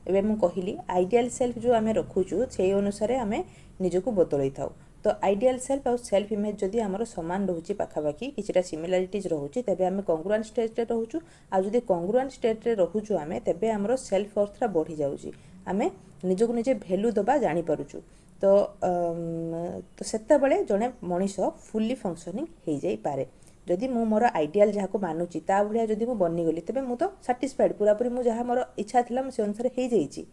एवं मुझे कहली आइडियल सेल्फ जो आम रखुचु से अनुसार आम निजको बदल था तो आइडियल सेल्फ और सेल्फ इमेज जदि आमर सामान रोचे पाखापाखि किछिटा सिमिलारिटीज रोचे तेबे आम कंग्रुएंट स्टेट रे रोचु आ जदि कंग्रुएंट स्टेट रे रोचु आम तेबे आमर सेल्फ अर्थटा बढ़ी जाउची आम निजको निजे भैल्यू दबा जानी पारुचु तो सेते बेले जड़े मनीष फुल्ली फंक्शनिंग हो जाई पारे जदि मु मोर आइडियल जहाँ को मानुची ता भलिया जदि मु बनीगली तेबे मु तो साटिस्फाइड पूरापूरी मु जहाँ मोर इच्छा थिला से अनुसार हो जाइए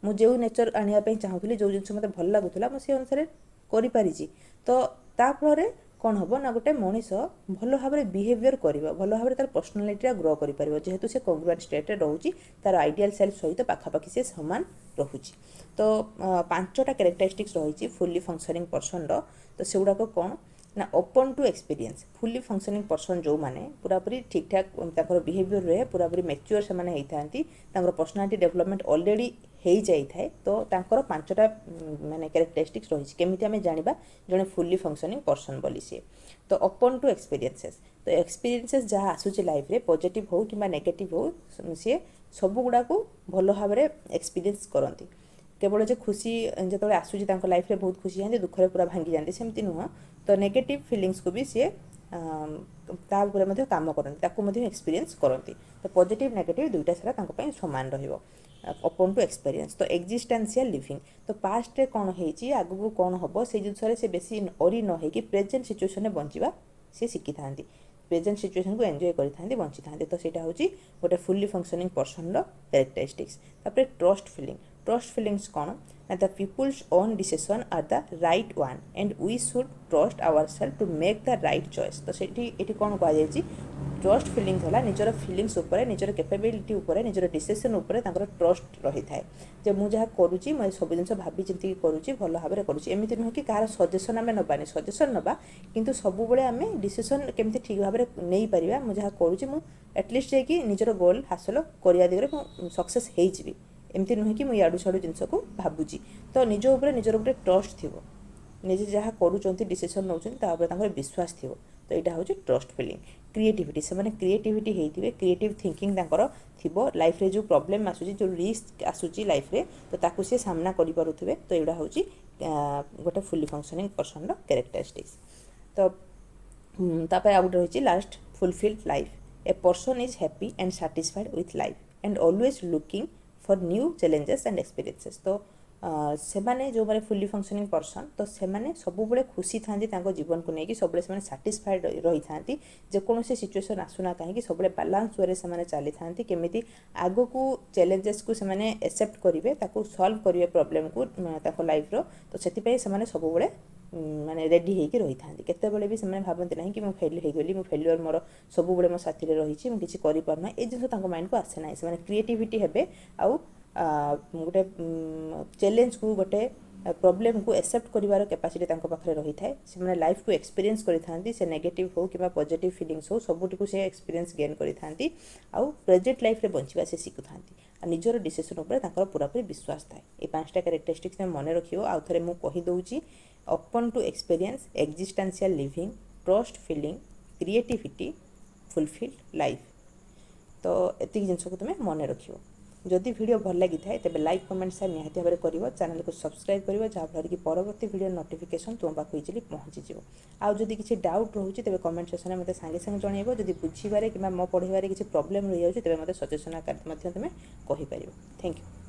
मु जो नेचर आनिया चाहूली जो जिन मत भल लगुला से अनुसार करिपारिछि तो ता फल କ'ଣ ହେବ ନା ଗୋଟେ ମଣିଷ ଭଲ ଭାବରେ ବିହେଭିଅର୍ କରିବ, ଭଲ ଭାବରେ ତା'ର ପର୍ସନାଲିଟିଟା ଗ୍ରୋ କରିପାରିବ, ଯେହେତୁ ସେ କଂଗ୍ରୁଏଣ୍ଟ ଷ୍ଟେଟ୍ରେ ରହୁଛି, ତା'ର ଆଇଡ଼ିଆଲ୍ ସେଲ୍ଫ ସହିତ ପାଖାପାଖି ସେ ସମାନ ରହୁଛି। ତ 5ଟା କ୍ୟାରେକ୍ଟରିଷ୍ଟିକ୍ସ ରହିଛି ଫୁଲି ଫଙ୍କସନିଂ ପର୍ସନର। ତ ସେଗୁଡ଼ାକ କ'ଣ ନା ଓପନ୍ ଟୁ ଏକ୍ସପିରିଏନ୍ସ। ଫୁଲି ଫଙ୍କସନିଂ ପର୍ସନ ଯେଉଁମାନେ ପୁରାପୁରି ଠିକ୍ଠାକ୍ ତାଙ୍କର ବିହେଭିଅର୍ ରହେ, ପୁରାପୁରି ମ୍ୟାଚ୍ୟୁଅର୍ ସେମାନେ ହେଇଥାନ୍ତି, ତାଙ୍କର ପର୍ସନାଲିଟି ଡେଭଲପମେଣ୍ଟ ଅଲରେଡ଼ି ହେଇଯାଇଥାଏ, ତ ତାଙ୍କର 5ଟା ମାନେ କ୍ୟାରେକ୍ଟରିଷ୍ଟିକ୍ସ ରହିଛି। କେମିତି ଆମେ ଜାଣିବା ଜଣେ ଫୁଲି ଫଙ୍କସନିଂ ପର୍ସନ ବୋଲି ସିଏ? ତ ଓପନ୍ ଟୁ ଏକ୍ସପିରିଏନ୍ସେସ୍। ତ ଏକ୍ସପିରିଏନ୍ସେସ୍ ଯାହା ଆସୁଛି ଲାଇଫ୍ରେ, ପଜିଟିଭ୍ ହେଉ କିମ୍ବା ନେଗେଟିଭ୍ ହେଉ, ସିଏ ସବୁଗୁଡ଼ାକୁ ଭଲ ଭାବରେ ଏକ୍ସପିରିଏନ୍ସ କରନ୍ତି। କେବଳ ଯେ ଖୁସି ଯେତେବେଳେ ଆସୁଛି ତାଙ୍କ ଲାଇଫ୍ରେ ବହୁତ ଖୁସି ଯାଆନ୍ତି, ଦୁଃଖରେ ପୁରା ଭାଙ୍ଗି ଯାଆନ୍ତି, ସେମିତି ନୁହଁ। ତ ନେଗେଟିଭ୍ ଫିଲିଙ୍ଗସକୁ ବି ସିଏ ତା ଉପରେ ମଧ୍ୟ କାମ କରନ୍ତି, ତାକୁ ମଧ୍ୟ ଏକ୍ସପିରିଏନ୍ସ କରନ୍ତି। ତ ପଜିଟିଭ୍ ନେଗେଟିଭ୍ ଦୁଇଟା ସାରା ତାଙ୍କ ପାଇଁ ସମାନ ରହିବ। Open to experience. ତ ଏକ୍ଜିଷ୍ଟାନ୍ସିଆଲ୍ ଲିଭିଂ। ତ ପାଷ୍ଟରେ କ'ଣ ହେଇଛି, ଆଗକୁ କ'ଣ ହେବ, ସେଇ ଜିନିଷରେ ସେ ବେଶୀ ଅରି ନ ହେଇକି ପ୍ରେଜେଣ୍ଟ ସିଚୁଏସନରେ ବଞ୍ଚିବା ସେ ଶିଖିଥାନ୍ତି, ପ୍ରେଜେଣ୍ଟ ସିଚୁଏସନକୁ ଏନ୍ଜୟ କରିଥାନ୍ତି, ବଞ୍ଚିଥାନ୍ତି। ତ ସେଇଟା ହେଉଛି ଗୋଟେ ଫୁଲି ଫଙ୍କସନିଂ ପର୍ସନର କ୍ୟାରେକ୍ଟରିଷ୍ଟିକ୍ସ। ତାପରେ ଟ୍ରଷ୍ଟ ଫିଲିଂ। ଟ୍ରଷ୍ଟ ଫିଲିଙ୍ଗସ୍ କ'ଣ ନା the people's own decision are the right one and we should trust our self to make the right choice. ତ ଏଠି କ'ଣ କୁହାଯାଇଛି, ଟ୍ରଷ୍ଟ ଫିଲିଙ୍ଗସ୍ ହେଲା ନିଜର ଫିଲିଙ୍ଗସ୍ ଉପରେ, ନିଜର କେପାବିଲିଟି ଉପରେ, ନିଜର ଡିସିସନ୍ ଉପରେ ତାଙ୍କର ଟ୍ରଷ୍ଟ ରହିଥାଏ, ଯେ ମୁଁ ଯାହା କରୁଛି, ମୁଁ ସବୁ ଜିନିଷ ଭାବି ଚିନ୍ତିକି କରୁଛି, ଭଲ ଭାବରେ କରୁଛି। ଏମିତି ନୁହେଁ କି କାହାର ସଜେସନ୍ ଆମେ ନେବାନି, ସଜେସନ୍ ନେବା, କିନ୍ତୁ ସବୁବେଳେ ଆମେ ଡିସିସନ୍ କେମିତି ଠିକ୍ ଭାବରେ ନେଇପାରିବା, ମୁଁ ଯାହା କରୁଛି ମୁଁ ଆଟଲିଷ୍ଟ ଯାଇକି ନିଜର ଗୋଲ୍ ହାସଲ କରିବା ଦିଗରେ ମୁଁ ସକ୍ସେସ୍ ହେଇଯିବି। ଏମିତି ନୁହେଁ କି ମୁଁ ଇଆଡ଼ୁ ସିଆଡ଼ୁ ଜିନିଷକୁ ଭାବୁଛି। ତ ନିଜ ଉପରେ ନିଜର ଗୋଟେ ଟ୍ରଷ୍ଟ ଥିବ, ନିଜେ ଯାହା କରୁଛନ୍ତି, ଡିସିସନ୍ ନେଉଛନ୍ତି, ତା ଉପରେ ତାଙ୍କର ବିଶ୍ୱାସ ଥିବ। ତ ଏଇଟା ହେଉଛି ଟ୍ରଷ୍ଟ ଫିଲିଂ। କ୍ରିଏଟିଭିଟି। ସେମାନେ କ୍ରିଏଟିଭିଟି ହେଇଥିବେ, କ୍ରିଏଟିଭ୍ ଥିଙ୍କିଂ ତାଙ୍କର ଥିବ। ଲାଇଫ୍ରେ ଯେଉଁ ପ୍ରୋବ୍ଲେମ୍ ଆସୁଛି, ଯେଉଁ ରିସ୍କ ଆସୁଛି ଲାଇଫ୍ରେ, ତ ତାକୁ ସେ ସାମ୍ନା କରିପାରୁଥିବେ। ତ ଏଇଟା ହେଉଛି ଗୋଟେ ଫୁଲି ଫଙ୍କସନିଂ ପର୍ସନର କ୍ୟାରେକ୍ଟରିଷ୍ଟିକ୍ସ। ତ ତାପରେ ଆଉ ଗୋଟେ ରହିଛି last, fulfilled life. A person is happy and satisfied with life and always looking for new challenges and experiences. ତ ସେମାନେ ଯେଉଁମାନେ ଫୁଲି ଫଙ୍କସନିଂ ପର୍ସନ୍, ତ ସେମାନେ ସବୁବେଳେ ଖୁସି ଥାନ୍ତି ତାଙ୍କ ଜୀବନକୁ ନେଇକି, ସବୁବେଳେ ସେମାନେ ସାଟିସ୍ଫାଏଡ୍ ରହିଥାନ୍ତି। ଯେକୌଣସି ସିଚୁଏସନ୍ ଆସୁନା କାହିଁକି ସବୁବେଳେ ବାଲାନ୍ସ ୱେରେ ସେମାନେ ଚାଲିଥାନ୍ତି, କେମିତି ଆଗକୁ ଚ୍ୟାଲେଞ୍ଜେସ୍କୁ ସେମାନେ ଆକ୍ସେପ୍ଟ କରିବେ, ତାକୁ ସଲ୍ଭ କରିବେ ପ୍ରୋବ୍ଲେମ୍କୁ ତାଙ୍କ ଲାଇଫ୍ର। ତ ସେଥିପାଇଁ ସେମାନେ ସବୁବେଳେ ମାନେ ରେଡ଼ି ହେଇକି ରହିଥାନ୍ତି। କେତେବେଳେ ବି ସେମାନେ ଭାବନ୍ତି ନାହିଁ କି ମୁଁ ଫେଲ୍ ହେଇଗଲି, ମୁଁ ଫେଲ୍ୟୁଅର୍ ମୋର ସବୁବେଳେ ମୋ ସାଥିରେ ରହିଛି, ମୁଁ କିଛି କରିପାରୁନାହିଁ, ଏ ଜିନିଷ ତାଙ୍କ ମାଇଣ୍ଡକୁ ଆସେ ନାହିଁ। ସେମାନେ କ୍ରିଏଟିଭିଟି ହେବେ, ଆଉ ଗୋଟେ ଚ୍ୟାଲେଞ୍ଜକୁ, ଗୋଟେ ପ୍ରୋବ୍ଲେମ୍କୁ ଆକ୍ସେପ୍ଟ କରିବାର କାପାସିଟି ତାଙ୍କ ପାଖରେ ରହିଥାଏ। ସେମାନେ ଲାଇଫ୍କୁ ଏକ୍ସପିରିଏନ୍ସ କରିଥାନ୍ତି, ସେ ନେଗେଟିଭ୍ ହେଉ କିମ୍ବା ପଜିଟିଭ୍ ଫିଲିଙ୍ଗସ୍ ହେଉ, ସବୁଟିକୁ ସେ ଏକ୍ସପିରିଏନ୍ସ ଗେନ୍ କରିଥାନ୍ତି, ଆଉ ପ୍ରେଜେଣ୍ଟ ଲାଇଫ୍ରେ ବଞ୍ଚିବା ସେ ଶିଖୁଥାନ୍ତି, ଆଉ ନିଜର ଡିସିସନ୍ ଉପରେ ତାଙ୍କର ପୁରାପୁରି ବିଶ୍ୱାସ ଥାଏ। এই 5ଟା କ୍ୟାରେକ୍ଟରିଷ୍ଟିକ୍ସ ତମେ ମନେ ରଖିବ। ଆଉ ଥରେ ମୁଁ କହିଦେଉଛି, open to experience, existential living, trust feeling, creativity, fulfilled life. ତ ଏତିକି ଜିନିଷକୁ ତୁମେ ମନେ ରଖିବ। ଯଦି ଭିଡ଼ିଓ ଭଲ ଲାଗିଥାଏ ତେବେ ଲାଇକ୍ କମେଣ୍ଟ ସେୟାର ନିହାତି ଭାବରେ କରିବ, ଚ୍ୟାନେଲକୁ ସବସ୍କ୍ରାଇବ୍ କରିବ, ଯାହାଫଳରେ କି ପରବର୍ତ୍ତୀ ଭିଡ଼ିଓ ନୋଟିଫିକେସନ୍ ତୁମ ପାଖକୁ ଇଜିଲି ପହଞ୍ଚିଯିବ। ଆଉ ଯଦି କିଛି ଡାଉଟ୍ ରହୁଛି ତେବେ କମେଣ୍ଟ ସେକ୍ସନରେ ମୋତେ ସାଙ୍ଗେ ସାଙ୍ଗେ ଜଣାଇବ। ଯଦି ବୁଝିବାରେ କିମ୍ବା ମୋ ପଢ଼ିବାରେ କିଛି ପ୍ରୋବ୍ଲେମ୍ ରହିଯାଉଛି ତେବେ ମୋତେ ସଜେସନ୍ ଆକାରରେ ମଧ୍ୟ ତୁମେ କହିପାରିବ। Thank you.